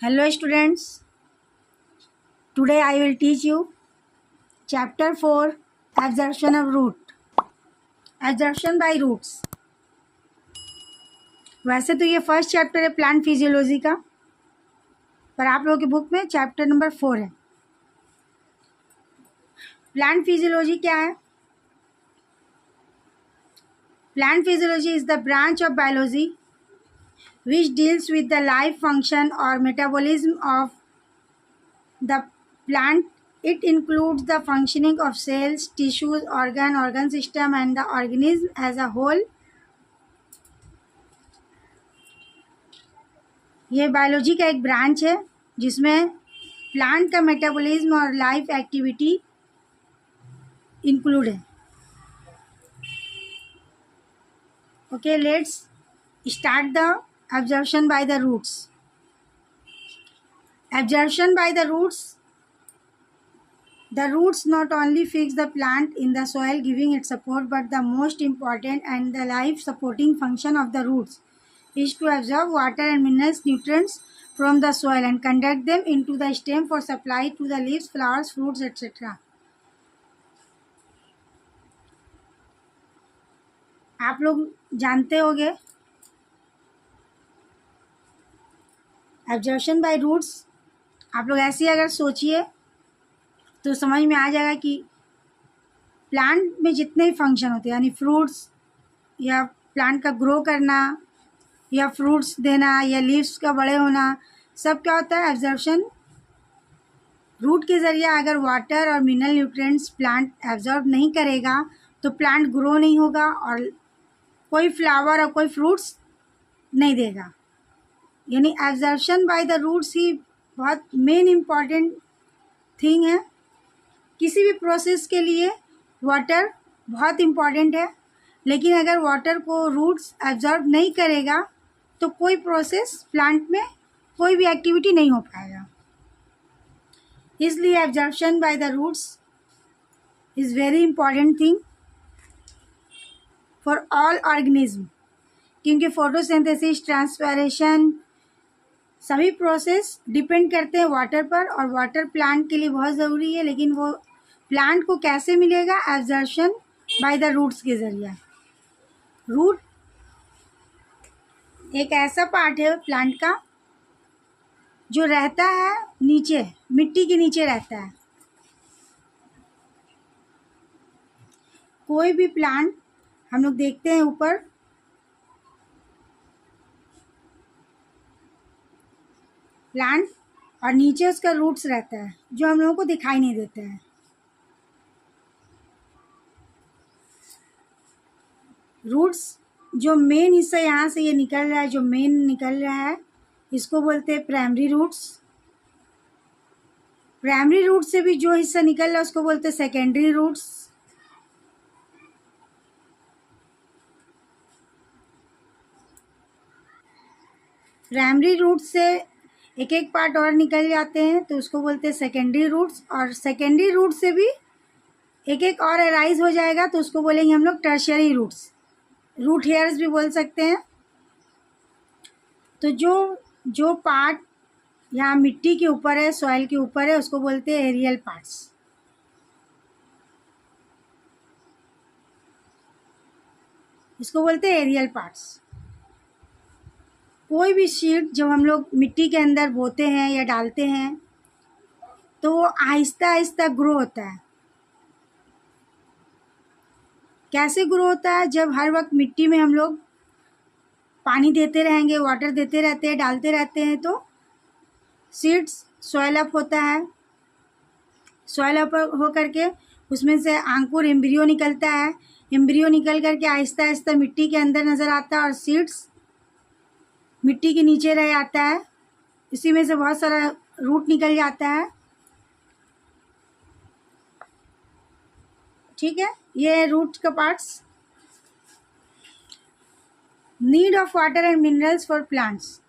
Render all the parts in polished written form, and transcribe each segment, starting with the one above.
Hello students, today I will teach you chapter 4 absorption of root, absorption by roots। वैसे तो ये first chapter है plant physiology का, पर आप लोगों की बुक में चैप्टर नंबर 4 है। प्लांट फिजियोलॉजी क्या है? Plant physiology is the branch of biology which deals with the life function or metabolism of the plant. It includes the functioning of cells, tissues, organ system and the organism as a whole. ये biology का एक branch है जिसमें plant का metabolism और life activity include है। Okay, let's start the absorption by the roots. Absorption by the roots. The roots not only fix the plant in the soil giving it support, but the most important and the life supporting function of the roots is to absorb water and minerals nutrients from the soil and conduct them into the stem for supply to the leaves, flowers, fruits, etc. आप लोग जानते होंगे absorption by roots. आप लोग ऐसे अगर सोचिए तो समझ में आ जाएगा कि प्लांट में जितने भी फंक्शन होते हैं, यानी फ्रूट्स या प्लांट का ग्रो करना या फ्रूट्स देना या लीव्स का बड़े होना, सब क्या होता है? एब्जॉर्प्शन। रूट के ज़रिए अगर वाटर और मिनरल न्यूट्रिएंट्स प्लांट एब्जॉर्ब नहीं करेगा तो प्लांट ग्रो नहीं होगा और कोई फ्लावर और कोई फ्रूट्स नहीं देगा। यानी एब्जॉर्प्शन बाय द रूट्स ही बहुत मेन इम्पॉर्टेंट थिंग है। किसी भी प्रोसेस के लिए वाटर बहुत इम्पॉर्टेंट है, लेकिन अगर वाटर को रूट्स एब्जॉर्ब नहीं करेगा तो कोई प्रोसेस प्लांट में कोई भी एक्टिविटी नहीं हो पाएगा। इसलिए absorption by the roots is very important thing for all organism, क्योंकि फोटोसिंथेसिस, ट्रांसपायरेशन सभी प्रोसेस डिपेंड करते हैं वाटर पर, और वाटर प्लांट के लिए बहुत ज़रूरी है। लेकिन वो प्लांट को कैसे मिलेगा? एब्जॉर्प्शन बाय द रूट्स के ज़रिए। रूट एक ऐसा पार्ट है प्लांट का जो रहता है नीचे, मिट्टी के नीचे रहता है। कोई भी प्लांट हम लोग देखते हैं ऊपर प्लांट, और नीचे उसका रूट्स रहता है जो हम लोगों को दिखाई नहीं देता है। रूट्स जो मेन हिस्सा यहाँ से ये निकल रहा है, जो मेन निकल रहा है, इसको बोलते हैं प्राइमरी रूट्स। प्राइमरी रूट से भी जो हिस्सा निकल रहा है उसको बोलते हैं सेकेंडरी रूट्स। प्राइमरी रूट से एक एक पार्ट और निकल जाते हैं तो उसको बोलते हैं सेकेंडरी रूट्स, और सेकेंडरी रूट से भी एक एक और अराइज हो जाएगा तो उसको बोलेंगे हम लोग टर्शियरी रूट्स, रूट हेयर्स भी बोल सकते हैं। तो जो पार्ट यहाँ मिट्टी के ऊपर है, सॉइल के ऊपर है, उसको बोलते हैं एरियल पार्ट्स। इसको बोलते हैं एरियल पार्ट्स। कोई भी सीड जब हम लोग मिट्टी के अंदर बोते हैं या डालते हैं तो वो आहिस्ता आहिस्ता ग्रो होता है। कैसे ग्रो होता है? जब हर वक्त मिट्टी में हम लोग पानी देते रहेंगे, वाटर देते रहते हैं, डालते रहते हैं, तो सीड्स सॉइल अप होता है। सॉइल अप हो करके उसमें से अंकुर एम्ब्रियो निकलता है। एम्ब्रियो निकल करके आहिस्ता आहिस्ता मिट्टी के अंदर नज़र आता है और सीड्स मिट्टी के नीचे रह जाता है। इसी में से बहुत सारा रूट निकल जाता है। ठीक है, ये है रूट का parts. Need of water and minerals for plants.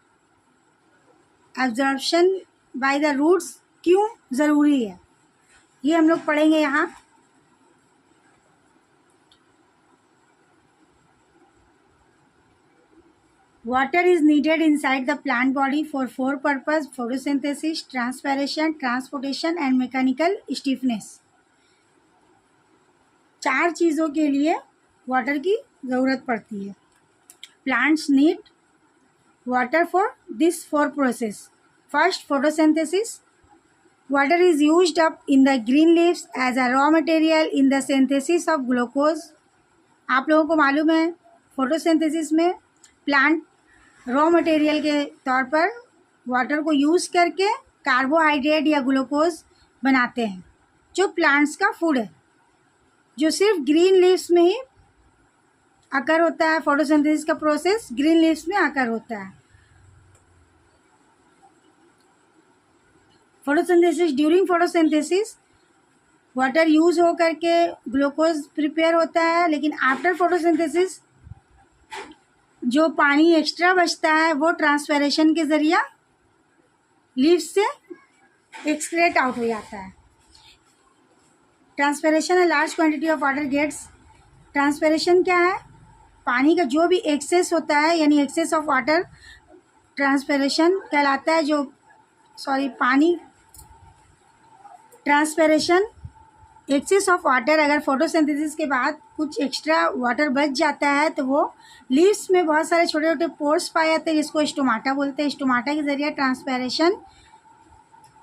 Absorption by the roots क्यों ज़रूरी है ये हम लोग पढ़ेंगे यहाँ। Water is needed inside the plant body for four purpose: photosynthesis, transpiration, transportation and mechanical stiffness. चार चीज़ों के लिए वाटर की ज़रूरत पड़ती है. Plants need water for this four process. First, photosynthesis. Water is used up in the green leaves as a raw material in the synthesis of glucose. आप लोगों को मालूम है फोटोसिंथेसिस में प्लांट रॉ मटेरियल के तौर पर वाटर को यूज़ करके कार्बोहाइड्रेट या ग्लूकोज बनाते हैं जो प्लांट्स का फूड है, जो सिर्फ ग्रीन लीव्स में ही आकर होता है. फोटोसिंथेसिस का प्रोसेस ग्रीन लीव्स में आकर होता है. Photosynthesis, during photosynthesis water use हो करके ग्लूकोज प्रिपेयर होता है, लेकिन आफ्टर फोटोसिंथेसिस जो पानी एक्स्ट्रा बचता है वो ट्रांसपैरेशन के ज़रिया लीव्स से एक्सक्रेट आउट हो जाता है. ट्रांसपैरेशन है large quantity of water gets. Transpiration क्या है? पानी का जो भी एक्सेस होता है यानी एक्सेस ऑफ वाटर ट्रांसपैरेशन कहलाता है. पानी ट्रांसपैरेशन एक्सेस ऑफ वाटर. अगर फोटोसिंथेसिस के बाद कुछ एक्स्ट्रा वाटर बच जाता है तो वो लीव्स में बहुत सारे छोटे छोटे पोर्स पाए जाते हैं जिसको स्टोमाटा बोलते हैं. स्टोमाटा के ज़रिए ट्रांसपैरेशन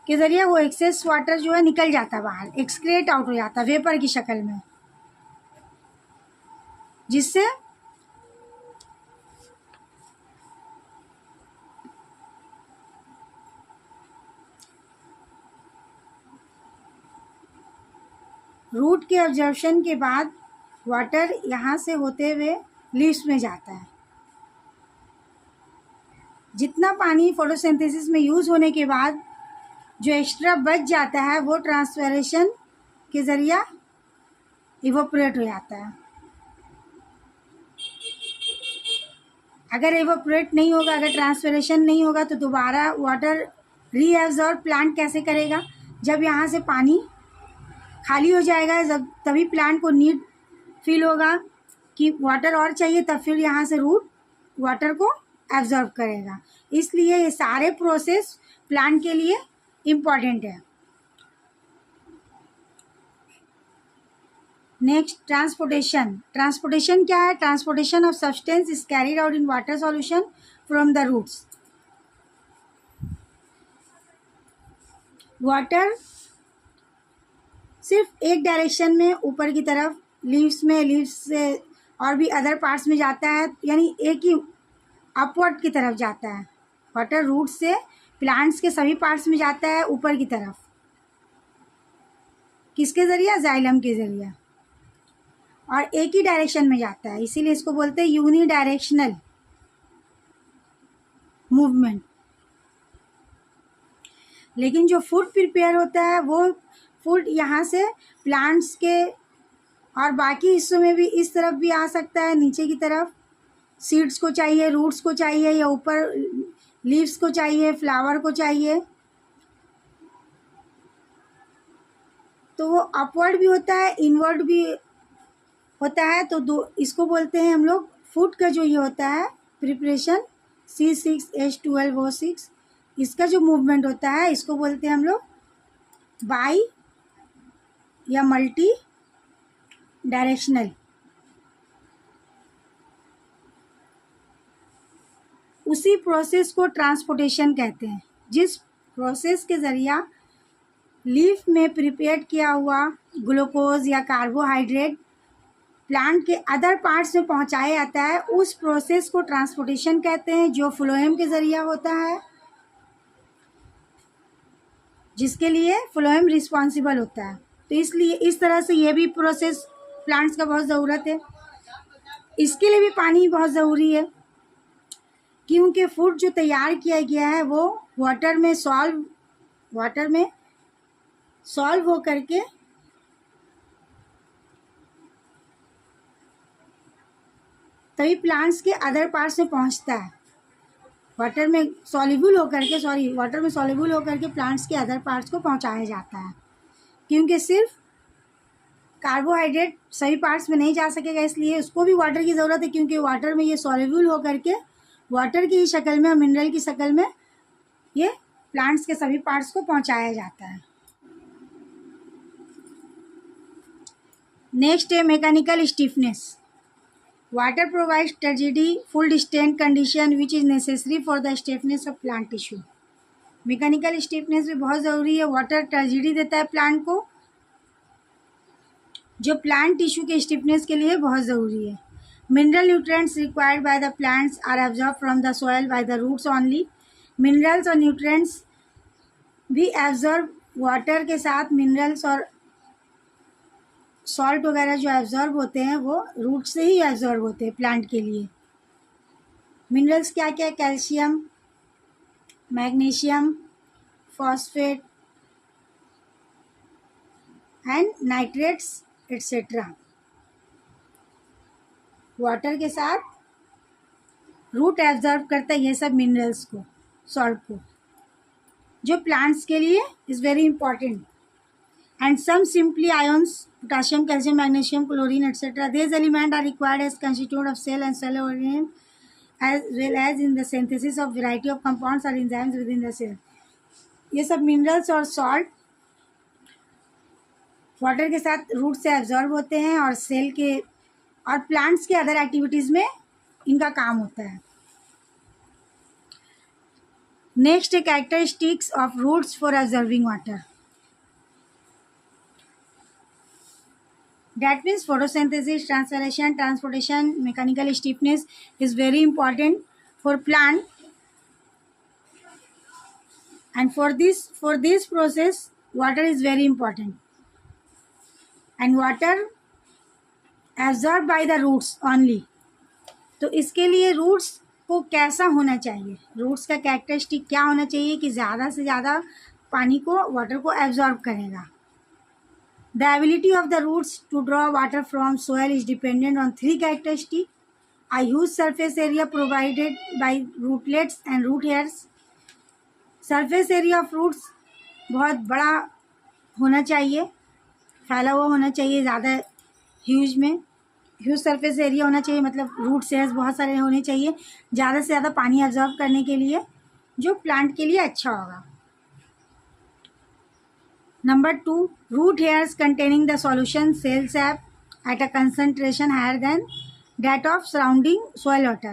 के ज़रिए वो एक्सेस वाटर जो है निकल जाता है बाहर, एक्सक्रेट आउट हो जाता है वेपर की शक्ल में, जिससे रूट के ऑब्जर्प्शन के बाद वाटर यहाँ से होते हुए लीव्स में जाता है. जितना पानी फोटोसिंथेसिस में यूज़ होने के बाद जो एक्स्ट्रा बच जाता है वो ट्रांसपैरेशन के ज़रिया इवोपरेट हो जाता है. अगर इवोपरेट नहीं होगा, अगर ट्रांसपैरेशन नहीं होगा तो दोबारा वाटर रीएब्जॉर्ब प्लांट कैसे करेगा? जब यहाँ से पानी खाली हो जाएगा जब तभी प्लांट को नीड फील होगा कि वाटर और चाहिए, तब फिर यहाँ से रूट वाटर को एब्जॉर्ब करेगा. इसलिए ये सारे प्रोसेस प्लांट के लिए इम्पॉर्टेंट है. Next, transportation. ट्रांसपोर्टेशन क्या है? Transportation of substance is carried out in water solution from the roots. Water सिर्फ एक डायरेक्शन में ऊपर की तरफ लीव्स से और भी अदर पार्ट्स में जाता है, यानी एक ही अपवर्ड की तरफ जाता है. वाटर रूट से प्लांट्स के सभी पार्ट्स में जाता है ऊपर की तरफ. किसके ज़रिए? जाइलम के ज़रिए. और एक ही डायरेक्शन में जाता है, इसीलिए इसको बोलते हैं यूनी डायरेक्शनल मूवमेंट. लेकिन जो फूड प्रिपेयर होता है वो फूड यहाँ से प्लांट्स के और बाकी हिस्सों में भी इस तरफ भी आ सकता है, नीचे की तरफ. सीड्स को चाहिए, रूट्स को चाहिए, या ऊपर लीव्स को चाहिए, फ्लावर को चाहिए, तो वो अपवर्ड भी होता है, इनवर्ड भी होता है. तो दो इसको बोलते हैं हम लोग फूड का जो ये होता है प्रिपरेशन C6H12O6, इसका जो मूवमेंट होता है इसको बोलते हैं हम लोग बाई या मल्टी डायरेक्शनल. उसी प्रोसेस को ट्रांसपोर्टेशन कहते हैं, जिस प्रोसेस के ज़रिया लीफ में प्रिपेयर किया हुआ ग्लूकोज या कार्बोहाइड्रेट प्लांट के अदर पार्ट्स में पहुंचाया जाता है, उस प्रोसेस को ट्रांसपोर्टेशन कहते हैं, जो फ्लोएम के ज़रिया होता है, जिसके लिए फ्लोएम रिस्पॉन्सिबल होता है. तो इसलिए इस तरह से ये भी प्रोसेस प्लांट्स का बहुत ज़रूरत है. इसके लिए भी पानी बहुत ज़रूरी है, क्योंकि फूड जो तैयार किया गया है वो वाटर में सॉल्व हो करके तभी प्लांट्स के अदर पार्ट्स में पहुंचता है. वाटर में सॉल्युबल होकर के प्लांट्स के अदर पार्ट्स को पहुंचाया जाता है, क्योंकि सिर्फ कार्बोहाइड्रेट सभी पार्ट्स में नहीं जा सकेगा, इसलिए उसको भी वाटर की ज़रूरत है, क्योंकि वाटर में ये सॉल्युबल होकर के वाटर की शक्ल में और मिनरल की शक्ल में ये प्लांट्स के सभी पार्ट्स को पहुंचाया जाता है। नेक्स्ट है mechanical stiffness. Water provides turgidity full distended condition which is necessary for the stiffness of plant tissue. Mechanical stiffness भी बहुत ज़रूरी है। वाटर टर्जिडी देता है प्लांट को, जो प्लांट टिश्यू के स्टिफनेस के लिए बहुत ज़रूरी है। Mineral nutrients required by the plants are absorb from the soil by the roots only. Minerals और न्यूट्रिएंट्स भी एब्जॉर्ब, वाटर के साथ मिनरल्स और सॉल्ट वगैरह जो एब्जॉर्ब होते हैं वो रूट से ही एब्जॉर्ब होते हैं प्लांट के लिए। मिनरल्स क्या क्या? Calcium, magnesium, phosphate and nitrates etcetera. Water के साथ रूट एब्जॉर्ब करता है ये सब मिनरल्स को, सॉल्ट को, जो प्लांट्स के लिए is very important. And some simply ions, potassium, calcium, magnesium, chlorine etcetera, these elements are required as constituent of cell and cell organ as well as in the synthesis of variety of compounds or enzymes within the cell। ये सब minerals और salt water के साथ root से absorb होते हैं और cell के और प्लांट्स के अदर एक्टिविटीज़ में इनका काम होता है। नेक्स्ट है characteristics of roots for absorbing water. That means photosynthesis, transpiration, transportation, mechanical stiffness is very important for plant, and for this process water is very important, and water absorbed by the roots only। तो इसके लिए roots को कैसा होना चाहिए, roots का characteristic क्या होना चाहिए कि ज़्यादा से ज़्यादा पानी को, वाटर को एब्जॉर्ब करेगा। The ability of the roots to draw water from soil is dependent on three characteristics: a huge surface area provided by rootlets and root hairs। Surface area of roots बहुत बड़ा होना चाहिए, फैला हुआ होना चाहिए, ज़्यादा ह्यूज सरफेस एरिया होना चाहिए, मतलब रूट हेयर्स बहुत सारे होने चाहिए ज़्यादा से ज़्यादा पानी एब्जॉर्ब करने के लिए, जो प्लांट के लिए अच्छा होगा। Number 2, root hairs containing the solution cell sap at a concentration higher than that of surrounding soil water।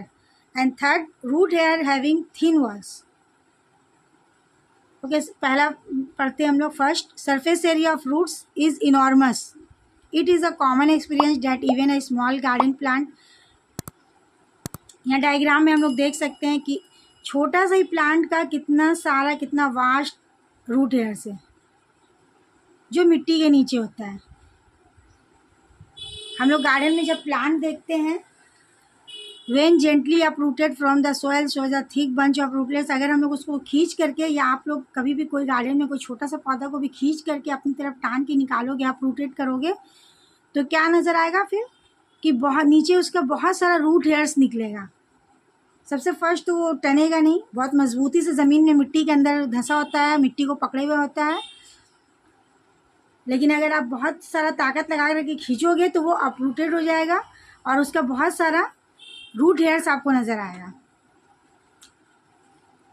And third, root hair having thin walls। Okay, पहला पढ़ते हैं हम लोग। First, surface area of roots is enormous. It is a common experience that even a small garden plant, यहाँ diagram में हम लोग देख सकते हैं कि छोटा सा ही प्लांट का कितना वास्ट रूट हेयर्स है जो मिट्टी के नीचे होता है। हम लोग गार्डन में जब प्लांट देखते हैं, when gently uprooted from the soil shows a thick bunch of rootlets. अगर हम लोग उसको खींच करके, या आप लोग कभी भी कोई गार्डन में कोई छोटा सा पौधा को भी खींच करके अपनी तरफ टान के निकालोगे, अपरूटेड करोगे, तो क्या नज़र आएगा फिर कि बहुत नीचे उसका बहुत सारा रूट हेयर्स निकलेगा। सबसे फर्स्ट तो वो टनेगा नहीं, बहुत मजबूती से ज़मीन में मिट्टी के अंदर धंसा होता है, मिट्टी को पकड़े हुए होता है। लेकिन अगर आप बहुत सारा ताकत लगा करके खींचोगे तो वो अपरूटेड हो जाएगा और उसका बहुत सारा रूट हेयर्स आपको नज़र आएगा।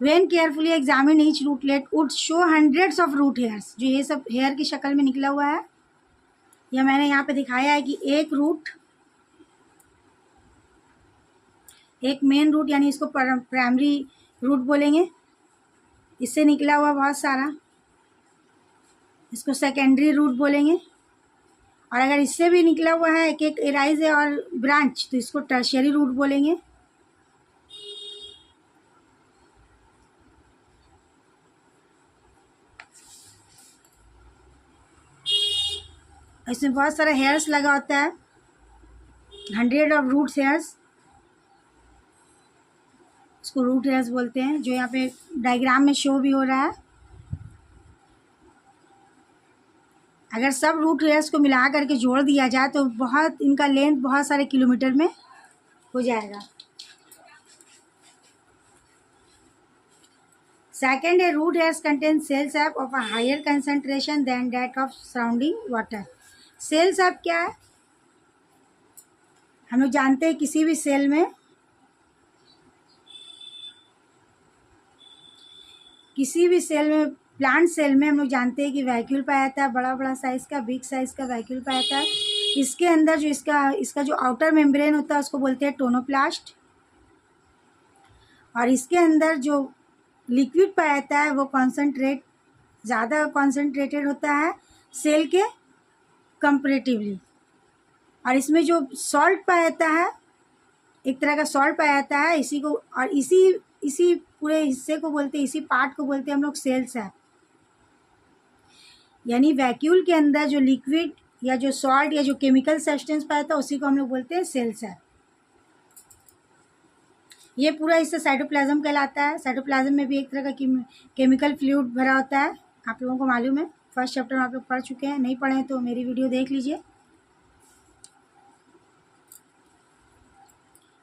When carefully examined, each rootlet would show hundreds of root hairs। जो ये सब हेयर की शक्ल में निकला हुआ है, या मैंने यहाँ पे दिखाया है कि एक मेन रूट, यानी इसको प्राइमरी रूट बोलेंगे, इससे निकला हुआ बहुत सारा, इसको सेकेंडरी रूट बोलेंगे। और अगर इससे भी निकला हुआ है एक एक एराइज है और ब्रांच, तो इसको टर्शियरी रूट बोलेंगे। इसमें बहुत सारा हेयर्स लगा होता है, 100 ऑफ रूट्स हेयर्स, इसको रूट हेयर्स बोलते हैं, जो यहाँ पे डायग्राम में शो भी हो रहा है। अगर सब रूट हेयर्स को मिला करके जोड़ दिया जाए तो बहुत, इनका लेंथ बहुत सारे किलोमीटर में हो जाएगा। सेकेंड है, root hairs contain cell sap of a higher concentration than that of surrounding water. Cell sap क्या है? हम लोग जानते हैं किसी भी सेल में किसी भी सेल में, प्लांट सेल में हम लोग जानते हैं कि वैक्यूल पाया जाता है, बड़ा बड़ा साइज़ का, बिग साइज़ का वैक्यूल पाया जाता है। इसके अंदर जो इसका जो आउटर मेम्ब्रेन होता है उसको बोलते हैं टोनोप्लास्ट, और इसके अंदर जो लिक्विड पाया जाता है वो ज़्यादा कॉन्सेंट्रेटेड होता है सेल के कंपैरेटिवली। और इसमें जो सॉल्ट पाया जाता है, एक तरह का सॉल्ट पाया जाता है, इसी पूरे हिस्से को बोलते हैं, इसी पार्ट को बोलते हैं हम लोग सेल सैप। यानी वैक्यूल के अंदर जो लिक्विड या जो सॉल्ट या जो केमिकल सब्सटेंस पाया था उसी को हम लोग बोलते हैं सेल सैप। ये पूरा हिस्सा साइटोप्लाज्म कहलाता है। साइटोप्लाज्म में भी एक तरह का केमिकल फ्लूइड भरा होता है, आप लोगों को मालूम है। फर्स्ट चैप्टर में आप लोग पढ़ चुके हैं, नहीं पढ़े हैं तो मेरी वीडियो देख लीजिए।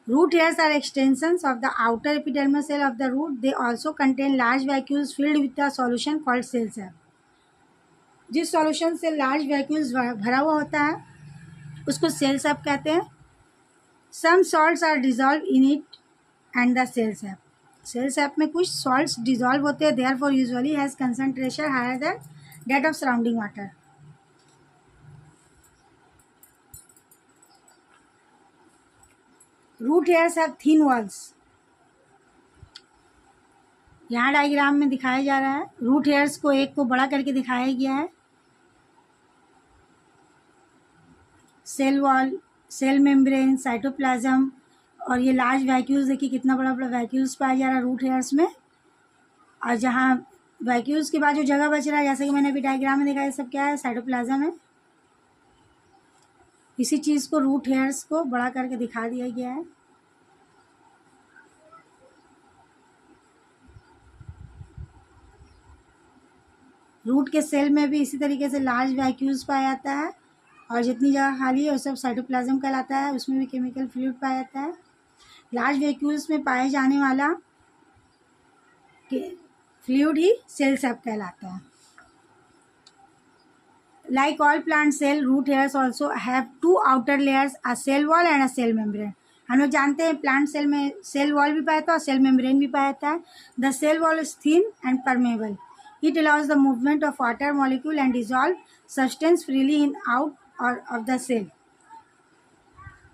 Root hairs are extensions of the outer epidermal cell of the root. They also contain large vacuoles filled with a solution called cell sap. जिस सॉल्यूशन से लार्ज वैक्यूल्स भरा हुआ होता है उसको सेल सैप कहते हैं। Some salts are dissolve in it and the cell sap. Cell sap में कुछ सॉल्ट्स डिजॉल्व होते हैं, therefore usually has concentration higher than that of surrounding water. Root hairs have thin walls. यहाँ diagram में दिखाया जा रहा है, रूट हेयर्स को एक को बड़ा करके दिखाया गया है। Cell wall, cell membrane, cytoplasm, और ये लार्ज वैक्यूल्स, देखिए कितना बड़ा बड़ा वैक्यूल्स पाया जा रहा है रूट हेयर्स में। और जहाँ वैक्यूल्स के बाद जो जगह बच रहा है, जैसे कि मैंने अभी डायग्राम में दिखाया, सब क्या है, साइटोप्लाज्म है। इसी चीज़ को रूट हेयर्स को बड़ा करके दिखा दिया गया है। रूट के सेल में भी इसी तरीके से लार्ज वैक्यूल्स पाया जाता है, और जितनी जगह खाली है वो सब साइटोप्लाज्म कहलाता है। उसमें भी केमिकल फ्लूइड पाया जाता है। लार्ज वैक्यूल्स में पाए जाने वाला फ्लूइड ही सेल सैप कहलाता है। Like all plant cell, root hairs also have two outer layers, a cell wall and a cell membrane. हम लोग जानते हैं प्लांट सेल में सेल वॉल भी पाया जाता है और सेल मेम्ब्रेन भी पाया जाता है। The cell wall is thin and permeable. It allows the movement of water molecule and dissolve substance freely in out or of the cell.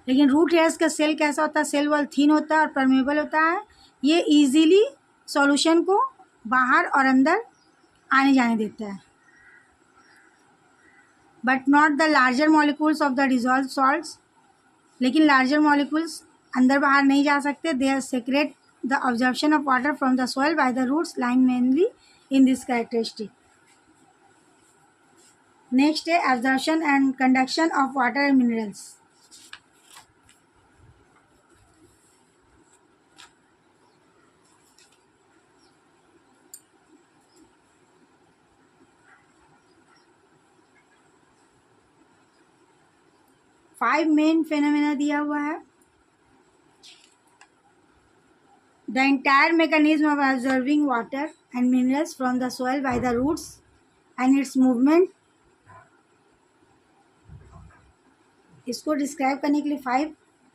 लेकिन रूट हेयर्स का सेल कैसा होता है, सेल वॉल थिन होता है और परमेबल होता है। ये इजीली सॉल्यूशन को बाहर और अंदर आने जाने देता है। But not the larger molecules of the dissolve salts. लेकिन लार्जर मॉलिक्यूल्स अंदर बाहर नहीं जा सकते। They are secrete the absorption of water from the soil by the roots line mainly in this characteristic. Next है absorption and conduction of water and minerals. Five main phenomena दिया हुआ है। The entire mechanism of absorbing water and minerals from the soil by the roots and its movement, इसको describe करने के लिए five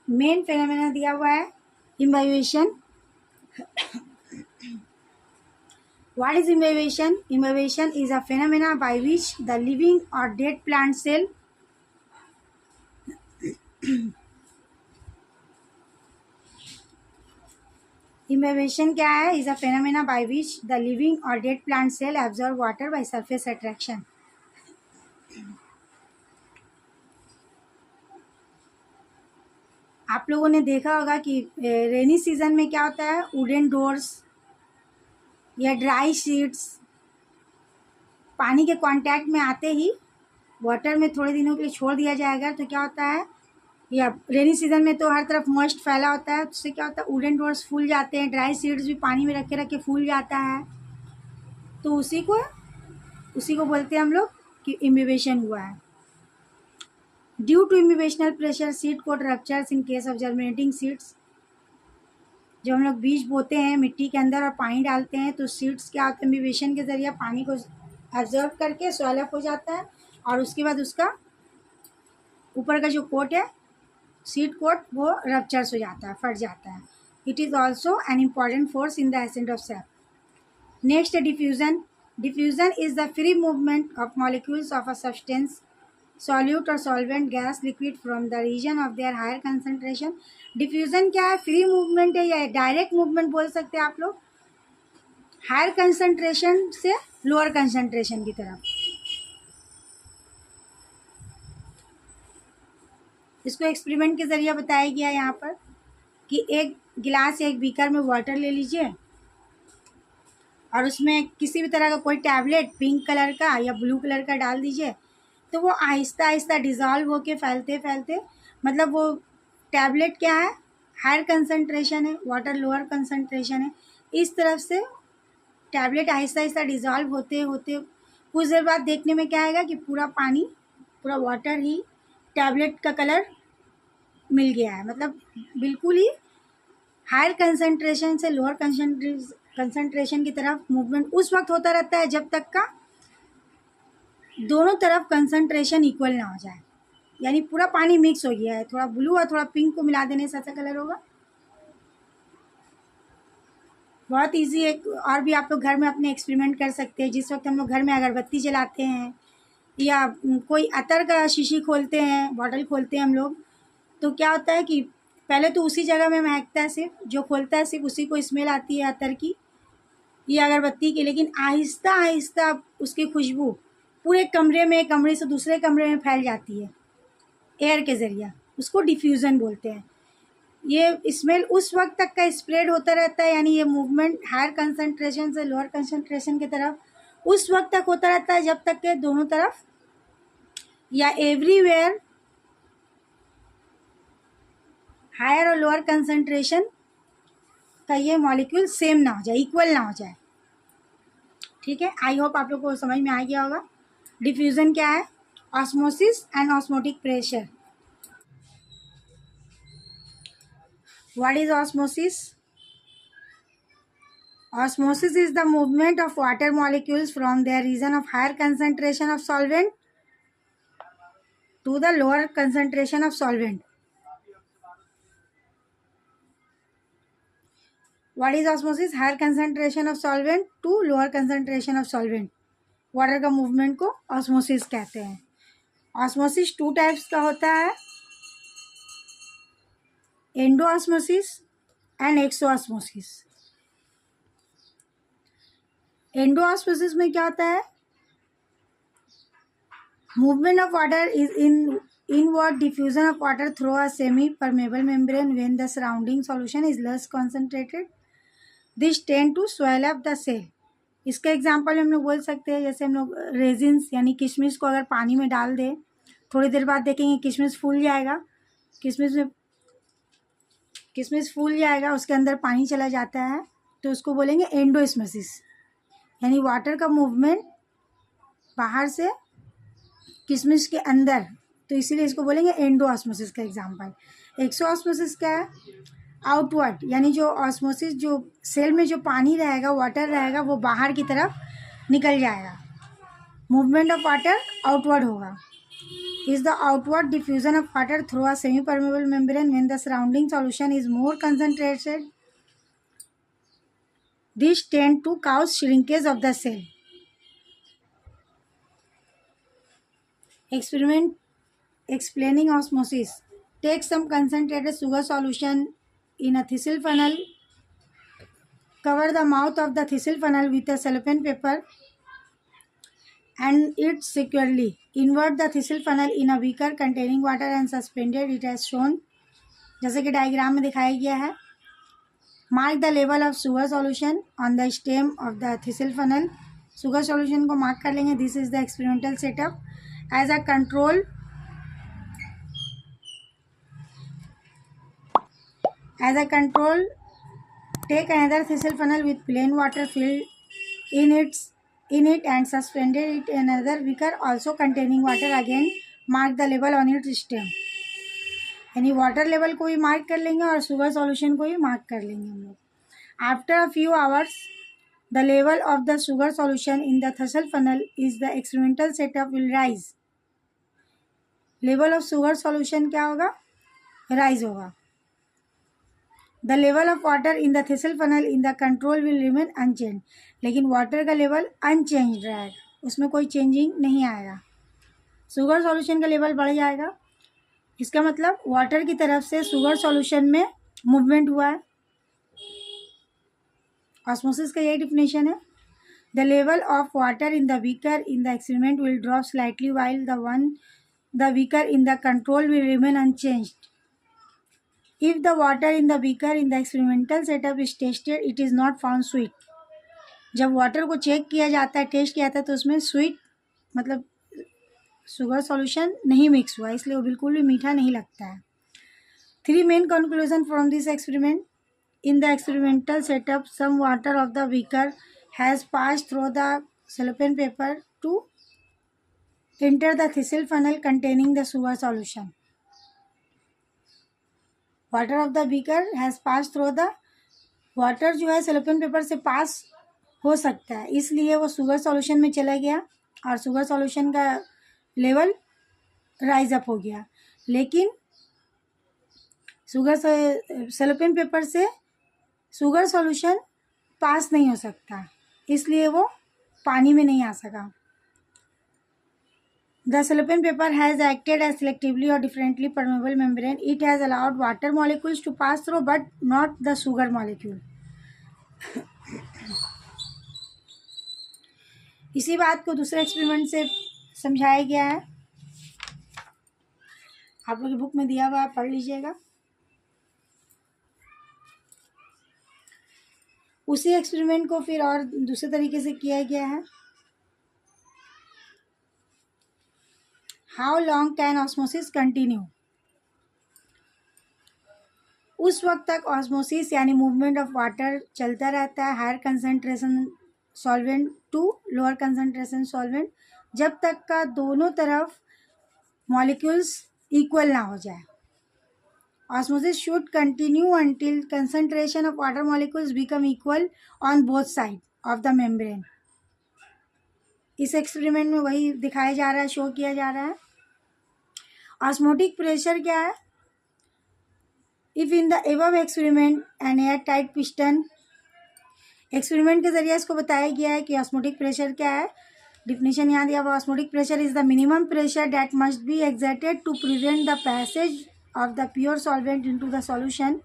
main phenomena दिया हुआ है। इम्बाइवेशन। What is imbibition? Imbibition is a phenomena by which the living or dead plant cell Imbibition क्या है? Is a phenomena by which the living or dead plant cell absorb water by surface attraction. आप लोगों ने देखा होगा कि rainy season में क्या होता है, वुडन डोर्स या ड्राई शीट्स पानी के कांटेक्ट में आते ही वाटर में थोड़े दिनों के लिए छोड़ दिया जाएगा तो क्या होता है, या रेनी सीजन में तो हर तरफ मॉइस्ट फैला होता है, उससे क्या होता है, वुडन डोर्स फूल जाते हैं, ड्राई सीड्स भी पानी में रख के फूल जाता है। तो उसी को बोलते हैं हम लोग कि इम्बिबिशन हुआ है। Due to imbibitional pressure seed coat ruptures in case of germinating seeds. जब हम लोग बीज बोते हैं मिट्टी के अंदर और पानी डालते हैं तो सीड्स क्या होता है, इम्बिबिशन के ज़रिए पानी को एब्जॉर्ब करके सॉइल अप हो जाता है, और उसके बाद उसका ऊपर का जो कोट है सीड कोट वो रप्चर्स हो जाता है, फट जाता है। It is also an important force in the ascent of sap. Next diffusion. Diffusion is the free movement of molecules of a substance, solute और solvent, gas, liquid from the region of their higher concentration. Diffusion क्या है? Free movement है या direct movement बोल सकते हैं आप लोग, हायर कंसंट्रेशन से लोअर कंसंट्रेशन की तरफ. इसको एक्सपेरिमेंट के जरिए बताया गया यहाँ पर कि एक गिलास या एक बीकर में वाटर ले लीजिए और उसमें किसी भी तरह का कोई टैबलेट पिंक कलर का या ब्लू कलर का डाल दीजिए, तो वो आहिस्ता आहिस्ता डिज़ोल्व होके फैलते फैलते, मतलब वो टैबलेट क्या है, हायर कंसंट्रेशन है, वाटर लोअर कंसंट्रेशन है, इस तरफ से टैबलेट आहिस्ता आहिस्ता डिज़ोल्व होते होते कुछ देर बाद देखने में क्या आएगा कि पूरा पानी, पूरा वाटर ही टैबलेट का कलर मिल गया है. मतलब बिल्कुल ही हायर कंसंट्रेशन से लोअर कंसंट्रेशन की तरफ मूवमेंट उस वक्त होता रहता है जब तक का दोनों तरफ कंसंट्रेशन इक्वल ना हो जाए. यानी पूरा पानी मिक्स हो गया है, थोड़ा ब्लू और थोड़ा पिंक को मिला देने से ऐसा कलर होगा. बहुत इजी है. और भी आप लोग घर में अपने एक्सपेरिमेंट कर सकते हैं. जिस वक्त हम लोग घर में अगरबत्ती जलाते हैं या कोई अतर का शीशी खोलते हैं, बॉटल खोलते हैं हम लोग, तो क्या होता है कि पहले तो उसी जगह में महकता है, सिर्फ जो खोलता है सिर्फ उसी को स्मेल आती है अतर की या अगरबत्ती की, लेकिन आहिस्ता आहिस्ता उसकी खुशबू पूरे कमरे में, कमरे से दूसरे कमरे में फैल जाती है एयर के ज़रिए. उसको डिफ्यूज़न बोलते हैं. ये स्मेल उस वक्त तक का स्प्रेड होता रहता है, यानी ये मूवमेंट हायर कंसंट्रेशन से लोअर कंसंट्रेशन की तरफ उस वक्त तक होता रहता है जब तक के दोनों तरफ या एवरीवेयर हायर और लोअर कंसंट्रेशन का ये मॉलिक्यूल सेम ना हो जाए, इक्वल ना हो जाए. ठीक है, आई होप आप लोग को समझ में आ गया होगा. डिफ्यूज़न क्या है? Osmosis and osmotic pressure. What is osmosis? Osmosis is the movement of water molecules from their region of higher concentration of solvent to the lower concentration of solvent. What is osmosis? Higher concentration of solvent to lower concentration of solvent. Water का movement को osmosis कहते हैं. Osmosis two types का होता है, endosmosis and एक्सोऑस्मोसिस. Endosmosis में क्या होता है? Movement of water is inward diffusion of water through a semi-permeable membrane when the surrounding solution is less concentrated. This tend to swell up the cell. इसका example हम लोग बोल सकते हैं, जैसे हम लोग रेजिन्स यानी किशमिश को अगर पानी में डाल दें, थोड़ी देर बाद देखेंगे किशमिश फूल जाएगा. किशमिश फूल जाएगा, उसके अंदर पानी चला जाता है, तो उसको बोलेंगे एंडोऑस्मोसिस. यानी वाटर का मूवमेंट बाहर से किशमिश के अंदर, तो इसीलिए इसको बोलेंगे एंडोऑस्मोसिस का एग्जाम्पल. एक्सोऑस्मोसिस क्या है? आउटवर्ड, यानी जो ऑस्मोसिस, जो सेल में जो पानी रहेगा, वाटर रहेगा, वो बाहर की तरफ निकल जाएगा. मूवमेंट ऑफ वाटर आउटवर्ड होगा. Is the outward diffusion of water through a semi permeable membrane when the surrounding solution is more concentrated. This tend to cause shrinkage of the cell. Experiment explaining osmosis. Take some concentrated sugar solution in a thistle funnel. Cover the mouth of the thistle funnel with a cellophane paper and it securely. Invert the thistle funnel in a beaker containing water and suspended it as shown. जैसे कि diagram में दिखाया गया है. Mark the level of sugar solution on the stem of the thistle funnel. sugar solution को mark कर लेंगे. This is the experimental setup. As a control, take another thistle funnel with plain water filled in it and suspended it in another beaker also containing water. Again, mark the level on its stem. यानी water level को भी mark कर लेंगे और sugar solution को भी mark कर लेंगे हम लोग. After a few hours the level of the sugar solution in the thistle funnel is the experimental setup will rise. Level of sugar solution क्या होगा? राइज होगा. The level of water in the thistle funnel in the control will remain unchange, लेकिन water का level unchange रहेगा, उसमें कोई changing नहीं आएगा। शुगर सॉल्यूशन का लेवल बढ़ जाएगा, इसका मतलब वाटर की तरफ से शुगर सॉल्यूशन में मूवमेंट हुआ है। ऑस्मोसिस का यही डिफिनेशन है। The level of water in the beaker in the experiment will drop slightly while the beaker in the control will remain unchanged. If the water in the beaker in the experimental setup is tested, it is not found sweet. जब water को check किया जाता है, test किया जाता है, तो उसमें स्वीट मतलब शुगर सॉल्यूशन नहीं मिक्स हुआ, इसलिए वो बिल्कुल भी मीठा नहीं लगता है। 3 main conclusion from this experiment. In the experimental setup, some water of the beaker has passed through the cellophane paper to enter the thistle funnel containing the sugar solution. Water of the beaker has pass through the, water जो है cellophane paper से पास हो सकता है, इसलिए वो sugar solution में चला गया और शुगर सॉल्यूशन का लेवल राइज अप हो गया। लेकिन शुगर सेलोफेन पेपर से शुगर सॉल्यूशन पास नहीं हो सकता, इसलिए वो पानी में नहीं आ सका। The cellophane paper has acted as selectively or differently permeable membrane. It has allowed water molecules to pass through, but not the sugar molecule. इसी बात को दूसरे एक्सपेरिमेंट से समझाया गया है, आप लोग की बुक में दिया हुआ है, पढ़ लीजिएगा। उसी एक्सपेरिमेंट को फिर और दूसरे तरीके से किया गया है। How long can osmosis continue? उस वक्त तक ऑस्मोसिस यानी मूवमेंट ऑफ वाटर चलता रहता है, higher concentration solvent to lower concentration solvent, जब तक का दोनों तरफ मॉलिक्यूल्स इक्वल ना हो जाए। Osmosis should continue until concentration of water molecules become equal on both side of the membrane. इस एक्सपेरिमेंट में वही दिखाया जा रहा है, शो किया जा रहा है। ऑस्मोटिक प्रेशर क्या है? If in the above experiment an air tight piston, experiment के जरिए इसको बताया गया है कि ऑस्मोटिक प्रेशर क्या है। डिफिनेशन यहाँ दिया हुआ, osmotic pressure is the minimum pressure that must be exerted to prevent the passage of the pure solvent into the solution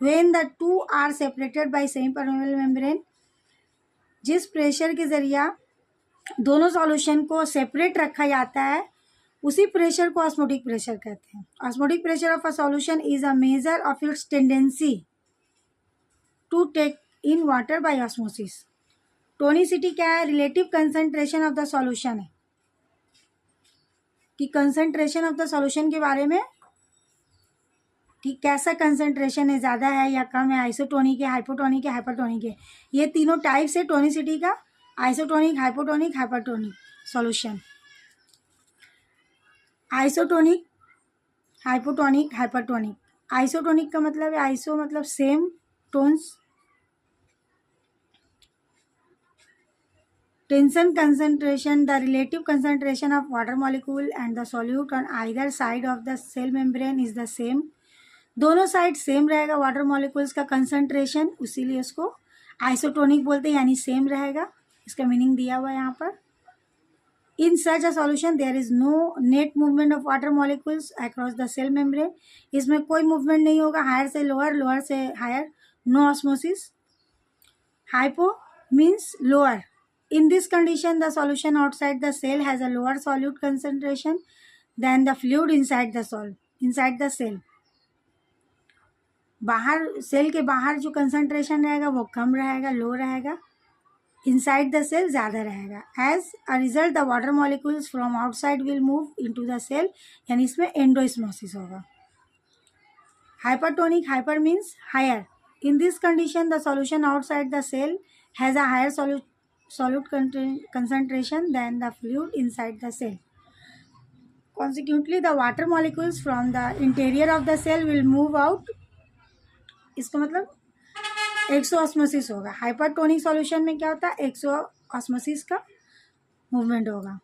when the two are separated by semi permeable membrane. जिस pressure के जरिया दोनों solution को separate रखा जाता है, उसी pressure को ऑस्मोटिक प्रेशर कहते हैं। Osmotic pressure of a solution is a measure of its tendency to take in water by osmosis. Tonicity क्या है? Relative concentration of the solution है, कि कंसंट्रेशन ऑफ द सॉल्यूशन के बारे में कि कैसा कंसंट्रेशन है, ज़्यादा है या कम है, आइसोटोनिक है, हाइपोटोनिक है, हाइपरटोनिक है। ये तीनों टाइप्स है टोनिसिटी का, isotonic, hypotonic, hypertonic solution. Isotonic, hypotonic, hypertonic. Isotonic का मतलब है, आइसो मतलब same, tones, tension concentration, the relative concentration of water molecule and the solute on either side of the cell membrane is the same. दोनों side same रहेगा water molecules का concentration, इसीलिए इसको isotonic बोलते हैं, यानी सेम रहेगा। इसका मीनिंग दिया हुआ है यहाँ पर। In such a solution there is no net movement of water molecules across the cell membrane. इसमें कोई मूवमेंट नहीं होगा हायर से लोअर, लोअर से higher. No osmosis. Hypo means lower. In this condition, the solution outside the cell has a lower solute concentration than the fluid inside the cell. बाहर, cell के बाहर जो कंसंट्रेशन रहेगा वो कम रहेगा, लो रहेगा, इनसाइड द सेल ज़्यादा रहेगा। As a result the water molecules from outside will move into the cell, यानी इसमें एंडोस्मोसिस होगा। Hypertonic, hyper means higher. In this condition the solution outside the cell has a higher solute concentration than the fluid inside the cell. Consequently, the water molecules from the interior of the cell will move out. इसका मतलब एक्सोऑस्मोसिस होगा। Hypertonic solution में क्या होता है? एक्सोऑस्मोसिस का movement होगा।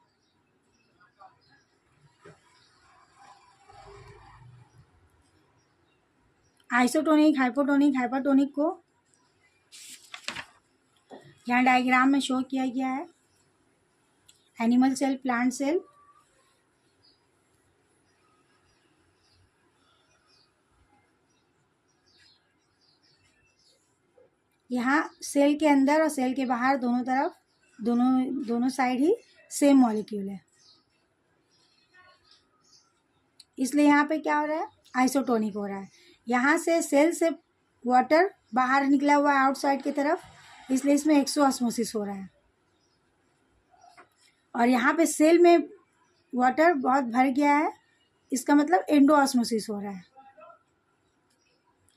Isotonic, hypotonic, hypertonic को यहाँ डायग्राम में शो किया गया है। एनिमल सेल, प्लांट सेल, यहाँ सेल के अंदर और सेल के बाहर दोनों तरफ, दोनों साइड ही सेम मॉलिक्यूल है, इसलिए यहाँ पे क्या हो रहा है, आइसोटोनिक हो रहा है। यहाँ से सेल से वाटर बाहर निकला हुआ है आउटसाइड की तरफ, इसलिए इसमें एक्सोऑस्मोसिस हो रहा है। और यहाँ पे सेल में वाटर बहुत भर गया है, इसका मतलब एंडोऑस्मोसिस हो रहा है।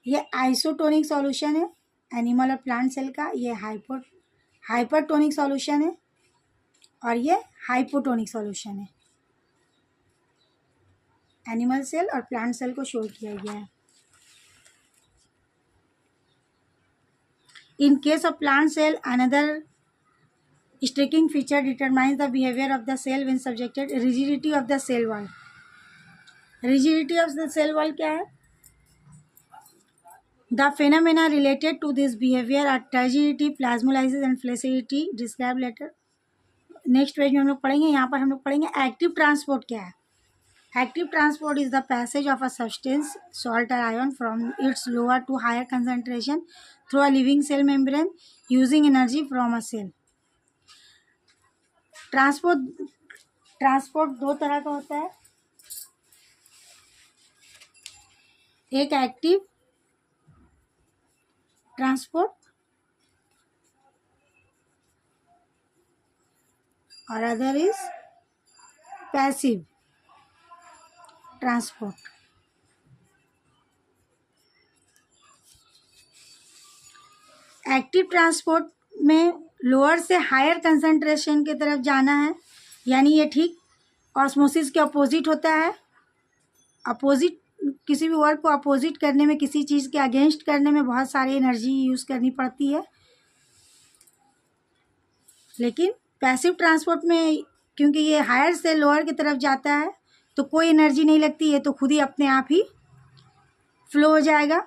ये आइसोटोनिक सॉल्यूशन है एनिमल और प्लांट सेल का, ये हाइपरटोनिक सॉल्यूशन है और ये हाइपोटोनिक सॉल्यूशन है। एनिमल सेल और प्लांट सेल को शो किया गया है। In case of plant cell, another striking feature determines the behavior of the cell when subjected. Rigidity of the cell wall. Rigidity of the cell wall क्या है? The phenomena related to this behavior are turgidity, plasmolysis and flaccidity described later. Next page में हम लोग पढ़ेंगे। यहाँ पर हम लोग पढ़ेंगे एक्टिव ट्रांसपोर्ट क्या है। Active transport is the passage of a substance, salt or ion, from its lower to higher concentration through a living cell membrane using energy from a cell. Transport दो तरह का होता है, एक एक्टिव ट्रांसपोर्ट और other is passive transport. Active transport में lower से higher concentration की तरफ जाना है, यानी ये ठीक ऑस्मोसिस के अपोजिट होता है। अपोजिट, किसी भी वर्क को अपोजिट करने में, किसी चीज़ के अगेंस्ट करने में बहुत सारी एनर्जी यूज़ करनी पड़ती है। लेकिन पैसिव ट्रांसपोर्ट में क्योंकि ये हायर से लोअर की तरफ जाता है तो कोई एनर्जी नहीं लगती है, तो खुद ही अपने आप ही फ्लो हो जाएगा,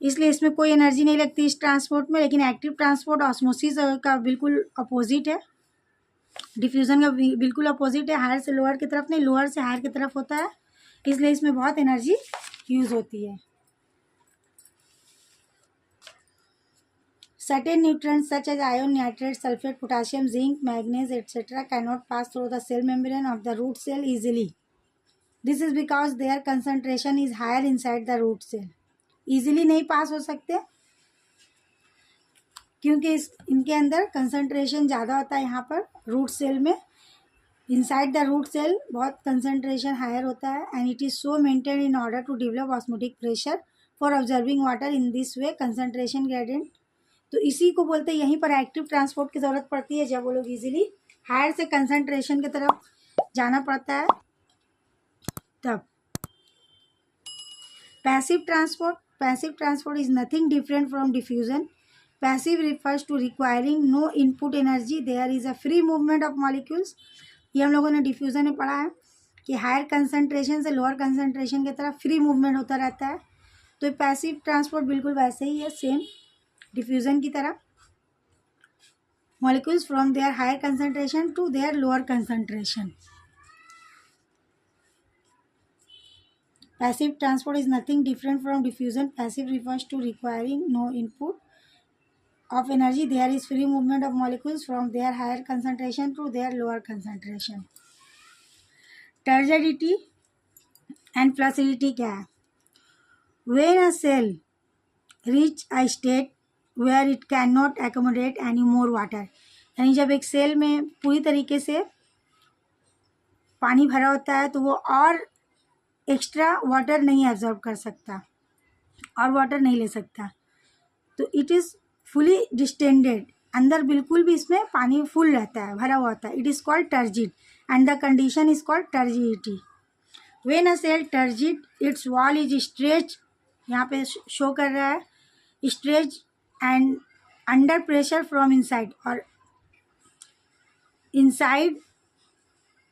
इसलिए इसमें कोई एनर्जी नहीं लगती इस ट्रांसपोर्ट में। लेकिन एक्टिव ट्रांसपोर्ट ऑस्मोसिस का बिल्कुल अपोजिट है, डिफ्यूज़न का बिल्कुल अपोजिट है। हायर से लोअर की तरफ नहीं, लोअर से हायर की तरफ होता है, इसलिए इसमें बहुत एनर्जी यूज़ होती है। Certain nutrients such as iron, nitrate, sulfate, potassium, zinc, manganese, etc. cannot pass through the cell membrane of the root cell easily. This is because their concentration is higher inside the root cell. Easily नहीं पास हो सकते क्योंकि इनके अंदर concentration ज़्यादा होता है। यहाँ पर रूट सेल में, इनसाइड द रूट सेल बहुत कंसंट्रेशन हायर होता है। And it is so maintain in order to develop osmotic pressure for observing water in this way concentration gradient. तो इसी को बोलते हैं, यहीं पर एक्टिव ट्रांसपोर्ट की ज़रूरत पड़ती है जब वो लोग इजीली हायर से कंसंट्रेशन की तरफ जाना पड़ता है तब। Passive transport is nothing different from diffusion. Passive refers to requiring no input energy, there is a free movement of molecules. ये हम लोगों ने डिफ्यूजन में पढ़ा है कि हायर कंसंट्रेशन से लोअर कंसंट्रेशन की तरफ फ्री मूवमेंट होता रहता है। तो पैसिव ट्रांसपोर्ट बिल्कुल वैसे ही है, सेम डिफ्यूजन की तरह। Molecules from their higher concentration to their lower concentration. Passive transport is nothing different from diffusion. Passive refers to requiring no input of energy, there is free movement of molecules from their higher concentration to their lower concentration. Turgidity and flaccidity क्या है? When a cell reach a state where it cannot accommodate any more water, यानी जब एक cell में पूरी तरीके से पानी भरा होता है तो वो और एक्स्ट्रा वाटर नहीं एब्जॉर्ब कर सकता और वाटर नहीं ले सकता, तो इट इज़ फुली डिस्टेंडेड, अंदर बिल्कुल भी इसमें पानी फुल रहता है, भरा हुआ होता है। It is called turgid and the condition is called turgidity. When a cell turgid its wall is stretch, यहाँ पे शो कर रहा है, stretch and under pressure from inside, और इनसाइड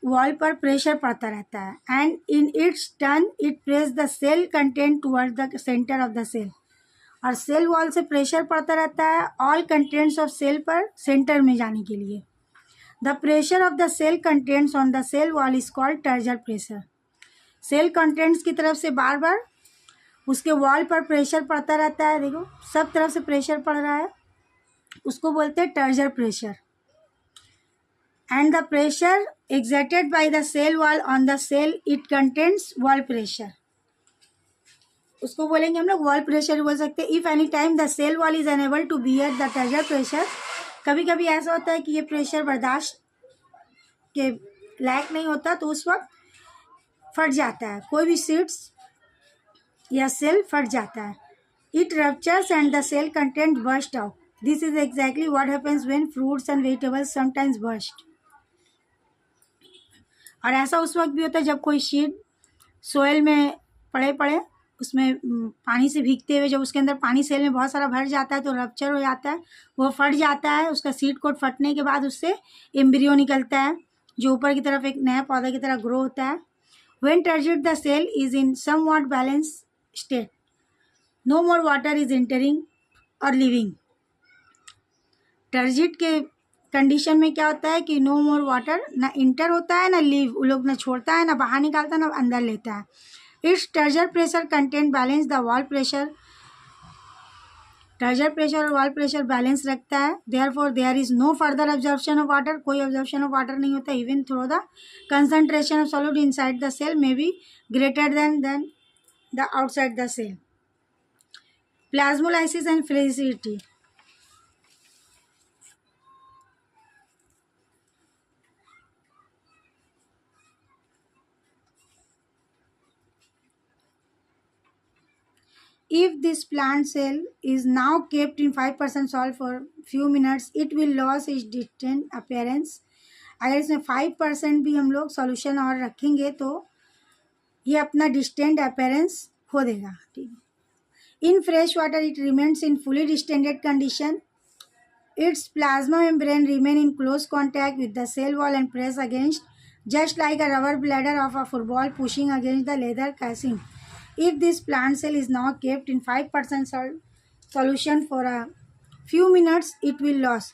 वॉल पर प्रेशर पड़ता रहता है and in its turn it press the cell content toward the centre of the cell. और सेल वॉल से प्रेशर पड़ता रहता है ऑल कंटेंट्स ऑफ सेल पर सेंटर में जाने के लिए। The pressure of the cell contents on the cell wall is called turgor pressure. Cell contents की तरफ से बार बार उसके वॉल पर प्रेशर पड़ता रहता है, देखो सब तरफ से प्रेशर पड़ रहा है, उसको बोलते हैं turgor pressure. And the pressure exerted by the cell wall on the cell it contains wall pressure, उसको बोलेंगे हम लोग वॉल प्रेशर बोल सकते हैं। If any time the cell wall is unable to bear the turgor pressure, कभी कभी ऐसा होता है कि ये प्रेशर बर्दाश्त के लायक नहीं होता तो उस वक्त फट जाता है, कोई भी सीड्स या सेल फट जाता है। It ruptures and the cell content burst out. This is exactly what happens when fruits and vegetables sometimes burst. और ऐसा उस वक्त भी होता है जब कोई सीड सोयल में पड़े उसमें पानी से भीगते हुए जब उसके अंदर पानी सेल में बहुत सारा भर जाता है तो रप्चर हो जाता है, वो फट जाता है। उसका सीड कोट फटने के बाद उससे एम्ब्रियो निकलता है जो ऊपर की तरफ एक नया पौधा की तरह ग्रो होता है। When turgid the cell is in somewhat balance state, no more water is entering और लिविंग। टर्जिट के कंडीशन में क्या होता है कि नो मोर वाटर, ना इंटर होता है ना लीव, वो लोग ना छोड़ता है ना बाहर निकालता है ना अंदर लेता है। Its turgor pressure content balance the wall pressure, turgor pressure और वॉल प्रेशर बैलेंस रखता है। Therefore there is no further absorption of water, कोई अब्जॉर्प्शन ऑफ वाटर नहीं होता। Even though the concentration of solid inside the cell may be greater than the outside the cell. Plasmolysis and flaccidity. If this plant cell is now kept in 5% salt for few minutes, it will lose its distant appearance. अगर इसमें 5% भी हम लोग solution और रखेंगे तो ये अपना डिस्टेंट अपेयरेंस खो देगा, ठीक है। In fresh water it remains in fully distended condition. Its plasma membrane remain in close contact with the cell wall and press against, just like a rubber bladder of a football pushing against the leather casing. If this plant cell is now kept in 5% solution for a few minutes, it will lose.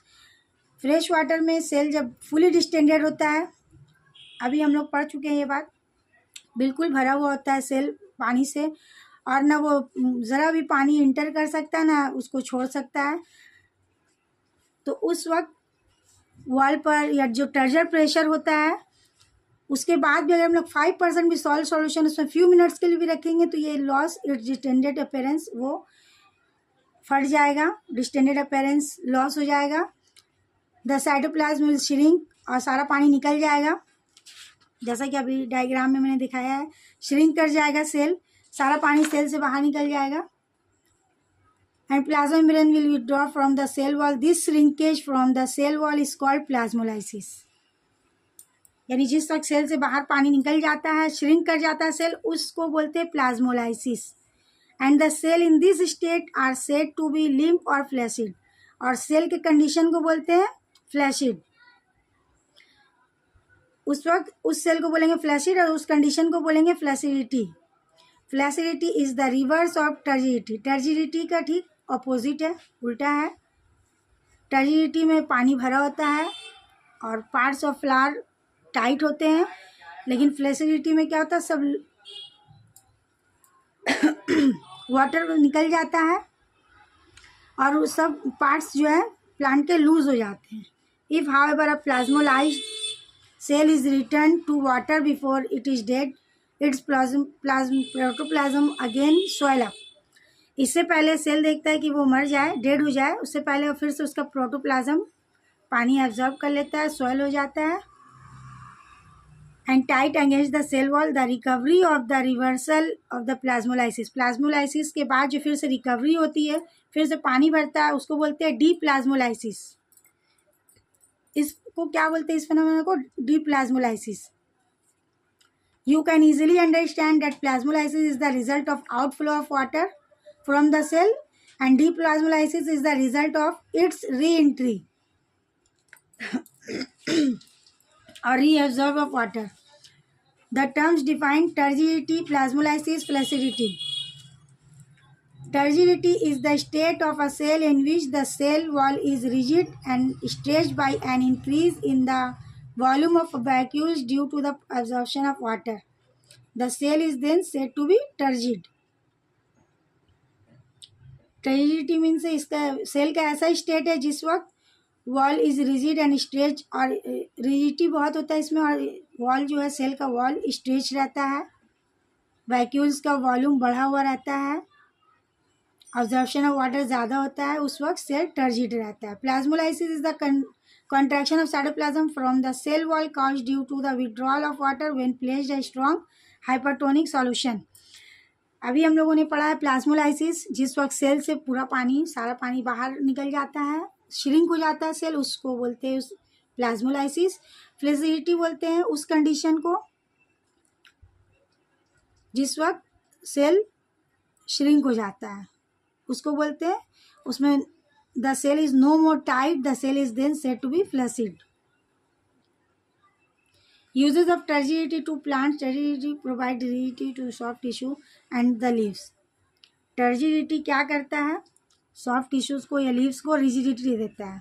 Fresh water में cell जब fully distended होता है, अभी हम लोग पढ़ चुके हैं ये बात, बिल्कुल भरा हुआ होता है सेल पानी से और ना वो ज़रा भी पानी इंटर कर सकता है ना उसको छोड़ सकता है। तो उस वक्त वॉल पर या जो टर्जर प्रेशर होता है उसके बाद भी अगर हम लोग 5% भी सॉल्ट सॉल्यूशन उसमें फ्यू मिनट्स के लिए भी रखेंगे तो ये लॉस इट्स डिस्टेंडेड अपीयरेंस वो फट जाएगा, डिस्टेंडेड अपीयरेंस लॉस हो जाएगा। द साइटोप्लाज्म विल श्रिंक और सारा पानी निकल जाएगा, जैसा कि अभी डायग्राम में मैंने दिखाया है। श्रिंक कर जाएगा सेल, सारा पानी सेल से बाहर निकल जाएगा। And plasma membrane will withdraw from the cell wall. This shrinkage from the cell wall is called plasmolysis. यानी जिस वक्त सेल से बाहर पानी निकल जाता है, श्रिंक कर जाता है सेल, उसको बोलते हैं plasmolysis. And the cell in this state are said to be limp और फ्लैसिड, और सेल के कंडीशन को बोलते हैं फ्लैसिड। उस वक्त उस सेल को बोलेंगे फ्लैसिड और उस कंडीशन को बोलेंगे flaccidity. Flaccidity is the reverse of turgidity. Turgidity का ठीक अपोजिट है, उल्टा है। टर्जिडिटी में पानी भरा होता है और पार्ट्स ऑफ फ्लावर टाइट होते हैं, लेकिन फ्लैसिडिटी में क्या होता है, सब वाटर निकल जाता है और वो सब पार्ट्स जो है प्लांट के लूज हो जाते हैं। If however a plasmolysed cell is return to water before it is dead, its protoplasm again swell up. इससे पहले सेल देखता है कि वो मर जाए, डेड हो जाए, उससे पहले वो फिर से उसका प्रोटोप्लाज्म पानी एब्जॉर्ब कर लेता है, स्वेल हो जाता है and tight against the cell wall. The recovery of the reversal of the plasmolysis, plasmolysis के बाद जो फिर से रिकवरी होती है, फिर से पानी भरता है, उसको बोलते हैं डीप्लाज्मोलाइसिस। इसको क्या बोलते हैं, इस फिनोमेना को डीप्लाज्मोलाइसिस। You can easily understand that plasmolysis is the result of outflow of water from the cell and deplasmolysis is the result of its re-entry. or reabsorb of water. The terms define turgidity, plasmolysis, flaccidity. Turgidity is the state of a cell in which the cell wall is rigid and stretched by an increase in the volume of vacuoles due to the absorption of water. The cell is then said to be turgid. Turgidity means इसका cell का ऐसा state है जिस वक्त wall is rigid and stretch, और rigidity बहुत होता है इसमें, और वॉल जो है सेल का वॉल स्ट्रेच रहता है, वैक्यूल्स का वॉल्यूम बढ़ा हुआ रहता है, ऑब्जर्प्शन ऑफ वाटर ज़्यादा होता है, उस वक्त सेल टर्जिड रहता है. Plasmolysis is the contraction of cytoplasm from the cell wall caused due to the withdrawal of water when placed a strong hypertonic solution. अभी हम लोगों ने पढ़ा है प्लाज्मोलाइसिस, जिस वक्त सेल से पूरा पानी, सारा पानी बाहर निकल जाता है, श्रिंक हो जाता है सेल, उसको बोलते हैं उस प्लाज्मोलाइसिस. फ्लैसिडिटी बोलते हैं उस कंडीशन को जिस वक्त सेल श्रिंक हो जाता है, उसको बोलते हैं, उसमें the cell is no more tight, the cell is then said to be flaccid. Uses of turgidity to plants. Turgidity provide rigidity to soft tissue and the leaves. Turgidity क्या करता है? सॉफ्ट टिश्यूज को या leaves को rigidity देता है.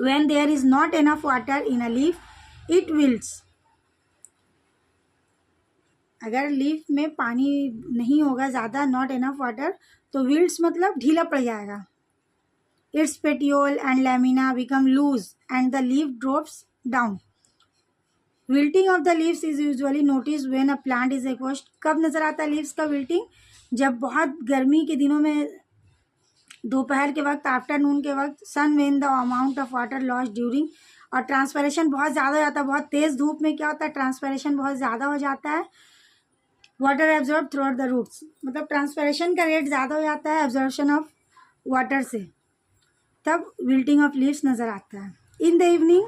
When there is not enough water in a leaf, it wilts. अगर leaf में पानी नहीं होगा ज़्यादा, नॉट इनफ वाटर, तो विल्ट्स मतलब ढीला पड़ जाएगा. Its petiole and lamina become loose and the leaf drops down. Wilting of the leaves is usually noticed when a plant is exposed. कब नज़र आता है लीव्स का विल्टिंग? जब बहुत गर्मी के दिनों में, दोपहर के वक्त, आफ्टरनून के वक्त, sun when the amount of water lost during, और ट्रांसपरेशन बहुत ज़्यादा हो जाता है. बहुत तेज़ धूप में क्या होता है, ट्रांसपरेशन बहुत ज़्यादा हो जाता है. Water absorb throughout the roots, मतलब ट्रांसपरेशन का रेट ज़्यादा हो जाता है एब्जॉर्प्शन ऑफ वाटर से, तब विल्टिंग ऑफ लीव्स नज़र आता है. In the evening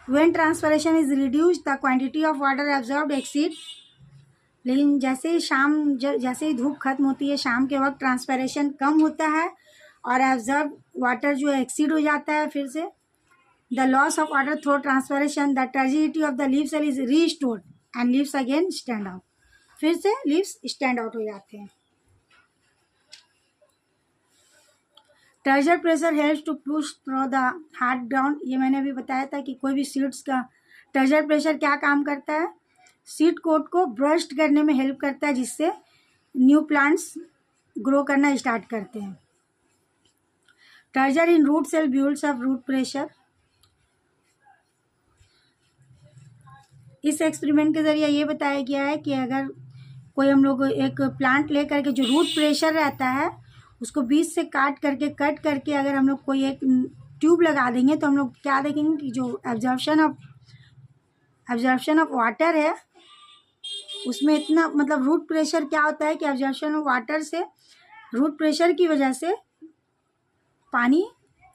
when transpiration is reduced, the quantity of water absorbed exceed. लेकिन जैसे ही जैसे ही धूप खत्म होती है, शाम के वक्त ट्रांसपरेशन कम होता है और एब्जॉर्ब वाटर जो है एक्सीड हो जाता है फिर से. The loss of water through transpiration, the turgidity of the leave cell is restored and leaves again stand out. फिर से लीव्स स्टैंड आउट हो जाते हैं. Turgor pressure helps to push through the hard ground. ये मैंने अभी बताया था कि कोई भी सीड्स का टर्जर प्रेशर क्या काम करता है, सीड कोट को ब्रस्ट करने में हेल्प करता है, जिससे न्यू प्लांट्स ग्रो करना स्टार्ट करते हैं. Turgor in root cell builds up root pressure. इस एक्सपेरिमेंट के जरिए ये बताया गया है कि अगर कोई हम लोग एक प्लांट लेकर के जो रूट प्रेशर रहता है उसको बीच से कट करके अगर हम लोग कोई एक ट्यूब लगा देंगे, तो हम लोग क्या देखेंगे कि जो एब्जॉर्प्शन ऑफ वाटर है उसमें इतना, मतलब रूट प्रेशर क्या होता है कि एब्जॉर्प्शन ऑफ वाटर से, रूट प्रेशर की वजह से पानी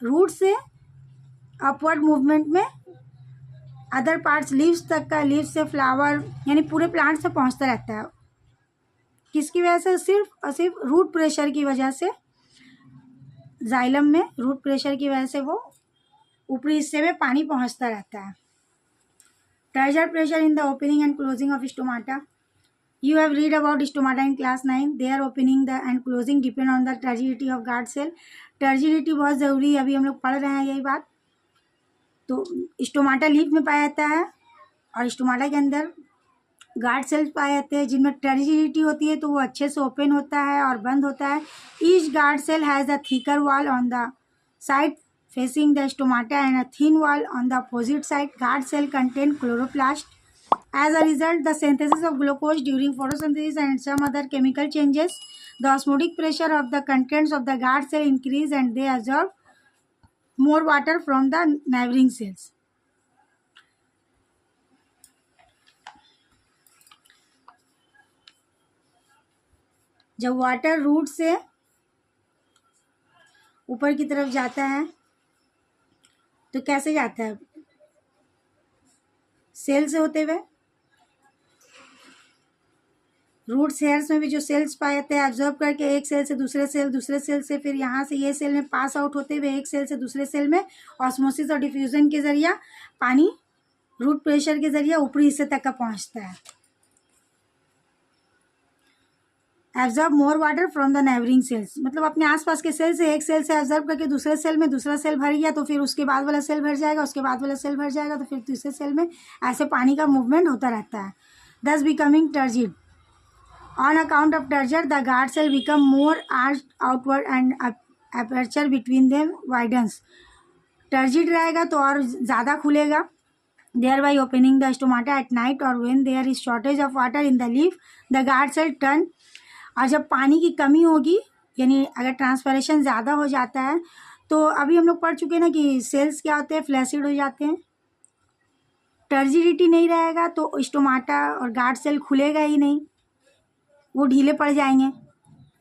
रूट से अपवर्ड मूवमेंट में अदर पार्ट्स, लीव्स तक का, लीव्स से फ्लावर, यानी पूरे प्लांट से पहुंचता रहता है. किसकी वजह से? सिर्फ और सिर्फ रूट प्रेशर की वजह से. जाइलम में रूट प्रेशर की वजह से वो ऊपरी हिस्से में पानी पहुंचता रहता है. Turgor pressure in the opening and closing of stomata. You have read about stomata in class 9. Their opening the and closing depend on the turgidity of guard cell. Turgidity बहुत ज़रूरी है, अभी हम लोग पढ़ रहे हैं यही बात. तो स्टोमाटा लीफ में पाया जाता है और स्टोमाटा के अंदर गार्ड सेल्स पाए जाते हैं जिनमें टर्जिडिटी होती है, तो वो अच्छे से ओपन होता है और बंद होता है. Each guard cell has a thicker wall on the side facing the stomata and a thin wall on the opposite side. Guard cell contain chloroplast. As a result, the synthesis of glucose during photosynthesis and some other chemical changes, the osmotic pressure of the contents of the guard cell increase and they absorb more water from the neighboring cells. जब water root से ऊपर की तरफ जाता है तो कैसे जाता है? सेल से होते हुए. रूट्स हेयर्स में भी जो सेल्स पाते हैं एब्जॉर्ब करके एक सेल से दूसरे सेल से फिर यहाँ से ये सेल में पास आउट होते हुए एक सेल से दूसरे सेल में ऑस्मोसिस और डिफ्यूजन के जरिए पानी रूट प्रेशर के जरिए ऊपरी हिस्से तक का पहुँचता है। Absorb more water from the neighbouring cells, मतलब अपने आसपास के सेल से एक सेल से एब्जॉर्ब करके दूसरे सेल में, दूसरा सेल भर गया तो फिर उसके बाद वाला सेल भर जाएगा, उसके बाद वाला सेल भर जाएगा तो फिर तीसरे सेल में, ऐसे पानी का मूवमेंट होता रहता है। Thus becoming turgid, on account of turgor the guard cell become more arched outward and aperture between them widens. Turgid रहेगा तो और ज़्यादा खुलेगा, thereby opening the stomata at night or when there is shortage of water in the leaf the guard cell turn। और जब पानी की कमी होगी यानी अगर ट्रांसपरेशन ज़्यादा हो जाता है तो अभी हम लोग पढ़ चुके हैं ना कि सेल्स क्या होते हैं, फ्लैसिड हो जाते हैं। टर्जिडिटी नहीं रहेगा तो स्टोमाटा और गार्ड सेल खुलेगा ही नहीं, वो ढीले पड़ जाएंगे,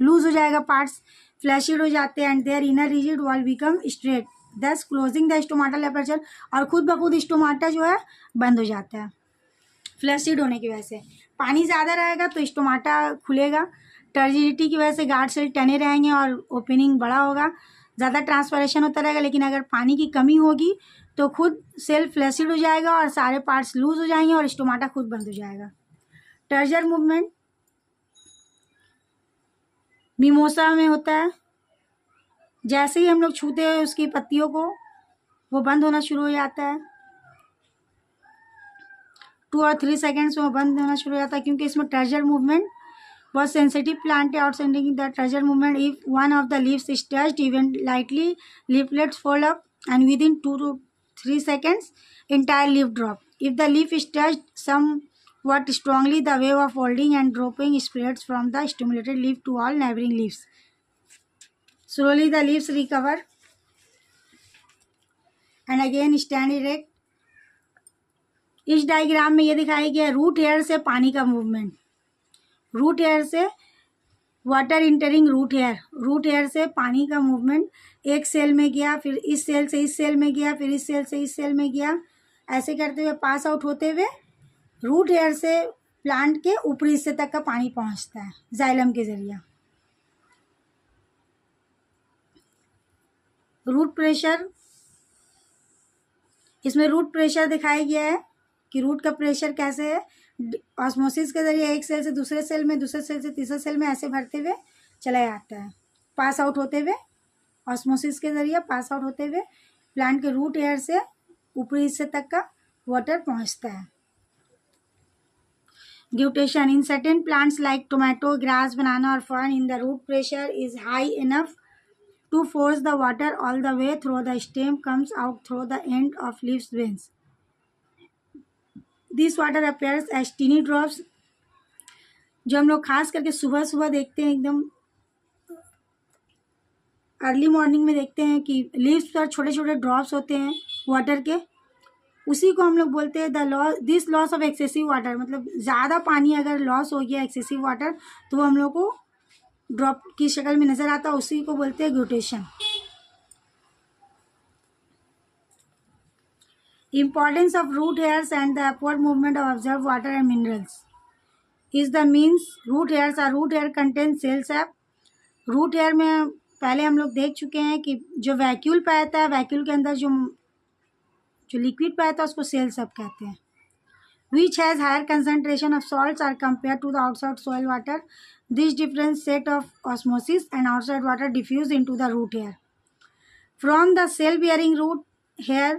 लूज हो जाएगा पार्ट्स, फ्लैसिड हो जाते हैं and their inner rigid wall become straight दस क्लोजिंग द स्टोमाटल एपर्चर। और खुद ब खुद स्टोमाटा जो है बंद हो जाता है फ्लैसिड होने की वजह से। पानी ज़्यादा रहेगा तो स्टोमाटा खुलेगा, टर्जिडिटी की वजह से गार्ड सेल टने रहेंगे और ओपनिंग बड़ा होगा, ज़्यादा ट्रांसपरेशन होता रहेगा। लेकिन अगर पानी की कमी होगी तो खुद सेल फ्लैसिड हो जाएगा और सारे पार्ट्स लूज हो जाएंगे और स्टोमाटा खुद बंद हो जाएगा। टर्जर मूवमेंट मिमोसा में होता है, जैसे ही हम लोग छूते हैं उसकी पत्तियों को वो बंद होना शुरू हो जाता है, 2 और 3 सेकेंड्स में वो बंद होना शुरू हो जाता है क्योंकि इसमें टर्जर मूवमेंट बहुत सेंसिटिव प्लांट है। Outstanding the turgor movement if one of the leaves is touched even lightly leaflets fold up and within 2 to 3 seconds entire leaf drop। if the leaf is touched somewhat strongly the wave of folding and dropping spreads from the stimulated leaf to all neighboring leaves। slowly the leaves recover and again stand erect। इस diagram में ये दिखाया गया है root hair से पानी का movement, root hair से water entering root hair, root hair से पानी का मूवमेंट एक सेल में गया, फिर इस सेल से इस सेल में गया, फिर इस सेल से इस सेल में गया, ऐसे करते हुए पास आउट होते हुए रूट हेयर से प्लांट के ऊपरी हिस्से तक का पानी पहुंचता है जाइलम के जरिए। रूट प्रेशर, इसमें रूट प्रेशर दिखाया गया है कि रूट का प्रेशर कैसे है, ऑस्मोसिस के जरिए एक सेल से दूसरे सेल में, दूसरे सेल से तीसरे सेल में ऐसे भरते हुए चला जाता है, पास आउट होते हुए ऑस्मोसिस के जरिए पास आउट होते हुए प्लांट के रूट एयर से ऊपरी हिस्से तक का वाटर पहुंचता है। Guttation, in certain plants like tomato, grass, banana और fern in the root pressure is high enough to force the water all the way through the stem comes out through the end of leaves veins। This water appears as teeny drops, जो हम लोग खास करके सुबह सुबह देखते हैं, एकदम अर्ली मॉर्निंग में देखते हैं कि लीव्स पर छोटे छोटे ड्रॉप्स होते हैं वाटर के, उसी को हम लोग बोलते हैं the loss, this loss of excessive water. मतलब ज़्यादा पानी अगर लॉस हो गया एक्सेसिव वाटर तो वो हम लोग को ड्रॉप की शक्ल में नजर आता है, उसी को बोलते हैं guttation. Importance of root hairs and the upward movement of observe water and minerals is the means root hairs are root hair contain cell sap. Root hair में पहले हम लोग देख चुके हैं कि जो वैक्यूल पाता है, वैक्यूल के अंदर जो लिक्विड पाता है उसको सेल सैप कहते हैं। which has higher concentration of salts are compared to the outside soil water। This different set of osmosis and outside water diffuse into the root hair। From the cell bearing root hair,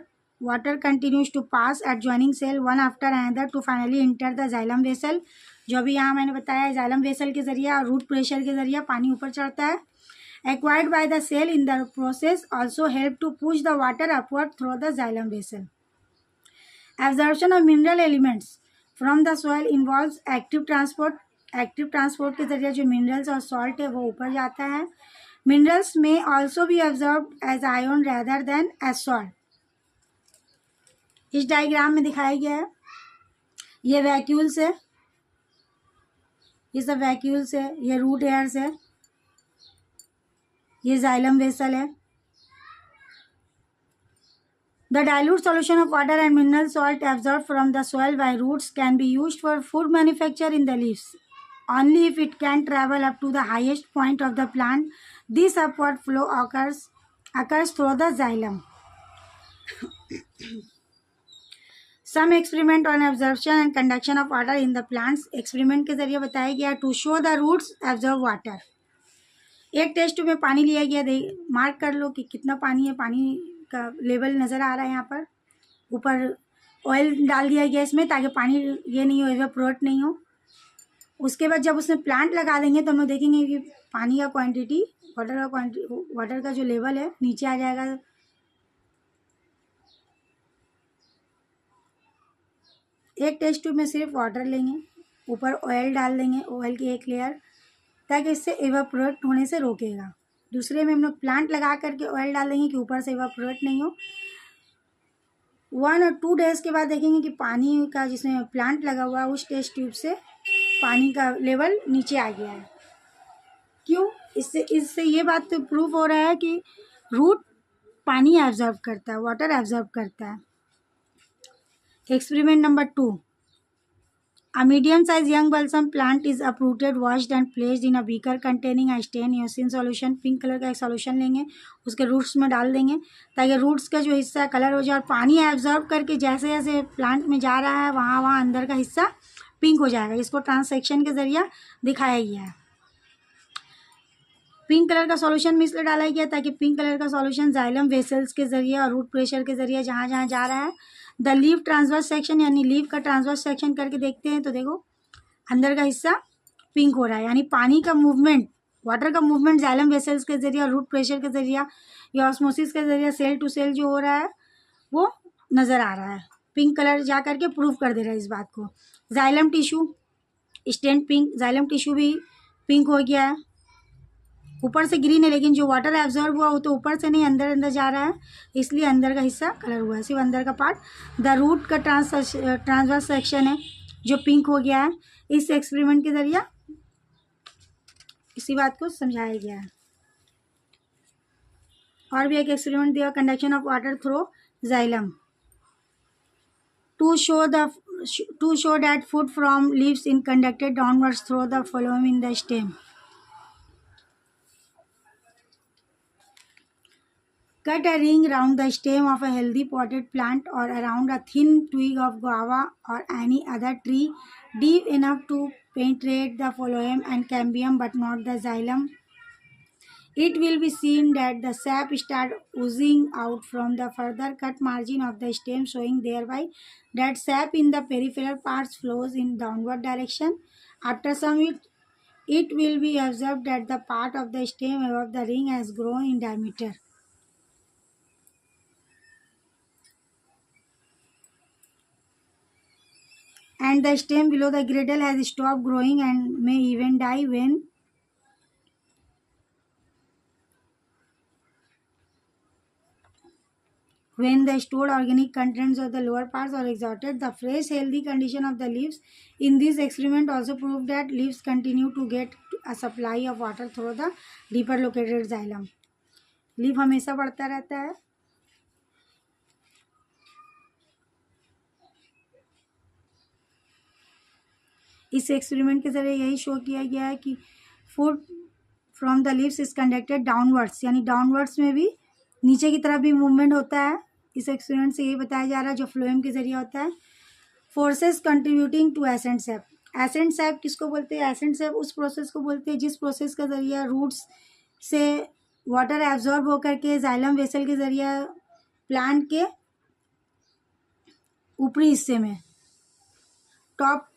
water continues to pass adjoining cell one after another to finally enter the xylem vessel। जो भी यहाँ मैंने बताया xylem vessel के जरिए और root pressure के जरिए पानी ऊपर चढ़ता है। Acquired by the cell in the process also help to push the water upward through the xylem vessel। Absorption of mineral elements from the soil involves active transport। Active transport के जरिए जो minerals और salt है वो ऊपर जाता है। Minerals में ऑल्सो भी absorb as ion rather than as salt. इस डायग्राम में दिखाया गया है, ये वैक्यूल्स है, ये सब वैक्यूल्स है, ये रूट हेयर्स है, ये जाइलम वेसल है। The dilute solution of water and mineral salt absorbed from the soil by roots can be used for food manufacture in the leaves। only if it can travel up to the highest point of the plant. This upward flow occurs through the xylem. Some experiment on absorption and conduction of water in the plants. Experiment के जरिए बताया गया to show the roots absorb water. एक test में पानी लिया गया, mark कर लो कि कितना पानी है, पानी का लेवल नज़र आ रहा है यहाँ पर. ऊपर ऑयल डाल दिया गया इसमें ताकि पानी ये नहीं हो, इवेपोरेट नहीं हो. उसके बाद जब उसमें प्लांट लगा देंगे तो हम लोग देखेंगे कि पानी का क्वांटिटी, वाटर का जो लेवल है नीचे आ जाएगा. एक टेस्ट ट्यूब में सिर्फ वाटर लेंगे, ऊपर ऑयल डाल देंगे, ऑयल की एक लेयर, ताकि इससे इवेपोरेट होने से रोकेगा. दूसरे में हम लोग प्लांट लगा करके ऑयल डाल देंगे कि ऊपर से इवेपोरेट नहीं हो. 1 और 2 डेज के बाद देखेंगे कि पानी का जिसमें प्लांट लगा हुआ है उस टेस्ट ट्यूब से पानी का लेवल नीचे आ गया है. क्यों? इससे ये बात तो प्रूफ हो रहा है कि रूट पानी एब्जॉर्ब करता है, वाटर एब्जॉर्ब करता है. Experiment number 2. A medium-sized young balsam plant is uprooted, washed and placed in a beaker containing a stain eosin solution. Pink colour का एक सॉल्यूशन लेंगे, उसके रूट्स में डाल देंगे ताकि रूट्स का जो हिस्सा है कलर हो जाए और पानी एब्जॉर्ब करके जैसे जैसे प्लांट में जा रहा है वहाँ अंदर का हिस्सा पिंक हो जाएगा. इसको ट्रांसेक्शन के जरिए दिखाया गया है. पिंक कलर का सॉल्यूशन में इसलिए डाला गया ताकि पिंक कलर का सॉल्यूशन जाइलम वेसल्स के जरिए और रूट प्रेशर के जरिए जहाँ जहाँ जा रहा है. द लीव ट्रांसवर्स सेक्शन, यानी लीव का ट्रांसवर्स सेक्शन करके देखते हैं तो देखो अंदर का हिस्सा पिंक हो रहा है. यानी पानी का मूवमेंट, वाटर का मूवमेंट जाइलम वेसल्स के जरिए और रूट प्रेशर के जरिए या ऑस्मोसिस के जरिए सेल टू सेल जो हो रहा है वो नज़र आ रहा है. पिंक कलर जा करके प्रूव कर दे रहा है इस बात को. Xylem tissue stained pink, xylem tissue भी पिंक हो गया है. ऊपर से ग्रीन है लेकिन जो वाटर एब्जॉर्ब हुआ वो तो ऊपर से नहीं अंदर जा रहा है, इसलिए अंदर का हिस्सा कलर हुआ है, सिर्फ अंदर का पार्ट. द रूट का ट्रांसवर्स सेक्शन है जो पिंक हो गया है. इस एक्सपेरिमेंट के जरिए इसी बात को समझाया गया है. और भी एक एक्सपेरिमेंट दिया, conduction of water through xylem. To show that food from leaves in conducted downwards through the phloem in the stem. Cut a ring round the stem of a healthy potted plant or around a thin twig of guava or any other tree deep enough to penetrate the phloem and cambium but not the xylem. It will be seen that the sap start oozing out from the further cut margin of the stem, showing thereby that sap in the peripheral parts flows in downward direction. After some it will be observed that the part of the stem above the ring has grown in diameter. And the stem below the girdle has stopped growing and may even die when the stored organic contents of the lower parts are exhausted. The fresh healthy condition of the leaves in this experiment also proved that leaves continue to get a supply of water through the deeper located xylem. Leaf हमेशा बढ़ता रहता है. इस experiment के जरिए यही show किया गया है कि food from the leaves is conducted downwards, यानी डाउनवर्ड्स में भी नीचे की तरफ भी मूवमेंट होता है. इस एक्सपेरिमेंट से यही बताया जा रहा है जो फ्लोएम के जरिए होता है. Forces contributing to ascent sap. Ascent sap किसको बोलते हैं? एसेंट सैप उस प्रोसेस को बोलते हैं जिस प्रोसेस का जरिए रूट्स से वाटर एब्जॉर्ब होकर के जाइलम वेसल के जरिए प्लांट के ऊपरी हिस्से में टॉप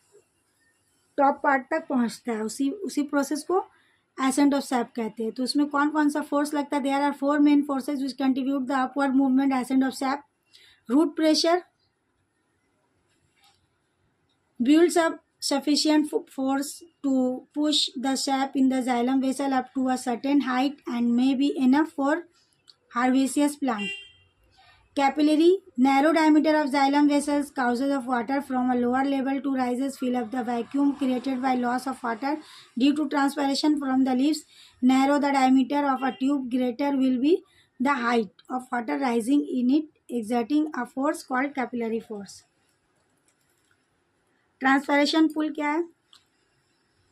पार्ट तक पहुंचता है. उसी प्रोसेस को एसेंट ऑफ सैप कहते हैं. तो उसमें कौन कौन सा फोर्स लगता है? There are 4 main forces which contribute the upward movement ascent of sap. Root pressure builds up sufficient force to push the sap in the xylem vessel up to a certain height and may be enough for herbaceous plant. Capillary, narrow diameter of xylem vessels causes of water from a lower level to rises fill up the vacuum created by loss of water due to transpiration from the leaves. Narrow the diameter of a tube, greater will be the height of water rising in it, exerting a force called capillary force. Transpiration pull क्या है?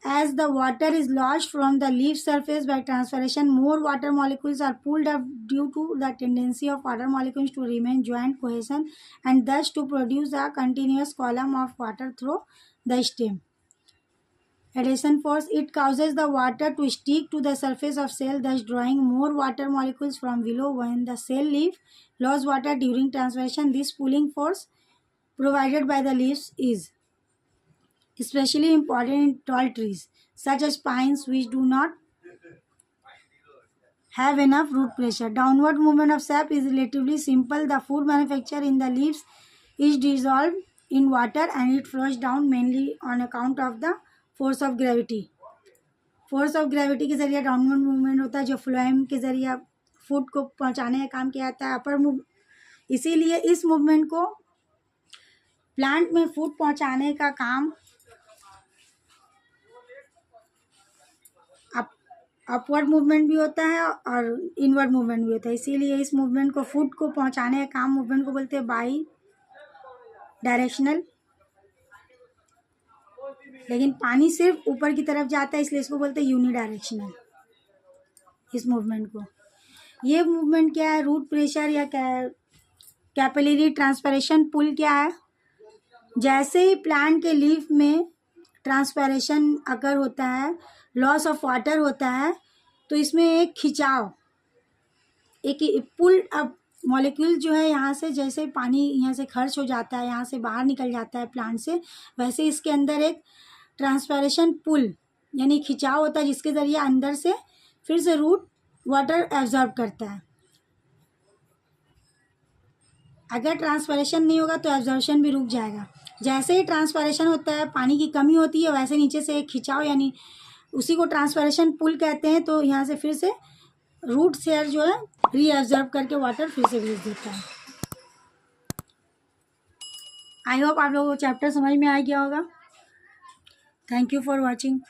as the water is lodged from the leaf surface by transpiration, more water molecules are pulled up due to the tendency of water molecules to remain joint cohesion and thus to produce a continuous column of water through the stem. Adhesion force, it causes the water to stick to the surface of cell, thus drawing more water molecules from below. When the cell leaf lose water during transpiration, this pulling force provided by the leaves is especially important in tall trees such as pines, which do not have enough root pressure. Downward movement of sap is relatively simple. The food manufactured in the leaves is dissolved in water and it flows down mainly on account of the force of gravity. Force of gravity के जरिए downward movement होता है, जो phloem के जरिए food को पहुंचाने का काम किया जाता है। अपर मूव, इसीलिए इस मूवमेंट को प्लांट में फूड पहुंचाने का काम अपवर्ड मूवमेंट भी होता है और इनवर्ड मूवमेंट भी होता है। इसीलिए इस मूवमेंट को, फूड को पहुंचाने का काम, मूवमेंट को बोलते हैं बाई डायरेक्शनल। लेकिन पानी सिर्फ ऊपर की तरफ जाता है, इसलिए इसको बोलते हैं यूनिडायरेक्शनल, इस मूवमेंट को। ये मूवमेंट क्या है? रूट प्रेशर या कैपिलरी ट्रांसपिरेशन पुल क्या है? जैसे ही प्लांट के लीफ में ट्रांसपिरेशन अकर होता है, लॉस ऑफ वाटर होता है, तो इसमें एक खिंचाव, एक पुल अप मॉलिक्यूल जो है यहाँ से, जैसे पानी यहाँ से खर्च हो जाता है, यहाँ से बाहर निकल जाता है प्लांट से, वैसे इसके अंदर एक ट्रांसपिरेशन पुल यानी खिंचाव होता है, जिसके ज़रिए अंदर से फिर से रूट वाटर एब्जॉर्ब करता है। अगर ट्रांसपिरेशन नहीं होगा तो एब्जॉर्प्शन भी रुक जाएगा। जैसे ही ट्रांसपिरेशन होता है, पानी की कमी होती है, वैसे नीचे से एक खिंचाव यानी उसी को ट्रांसपिरेशन पुल कहते हैं। तो यहाँ से फिर से रूट शेयर जो है रीअब्जॉर्ब करके वाटर फिर से भेज देता है। आई होप आप लोगों को चैप्टर समझ में आ गया होगा। Thank you for watching.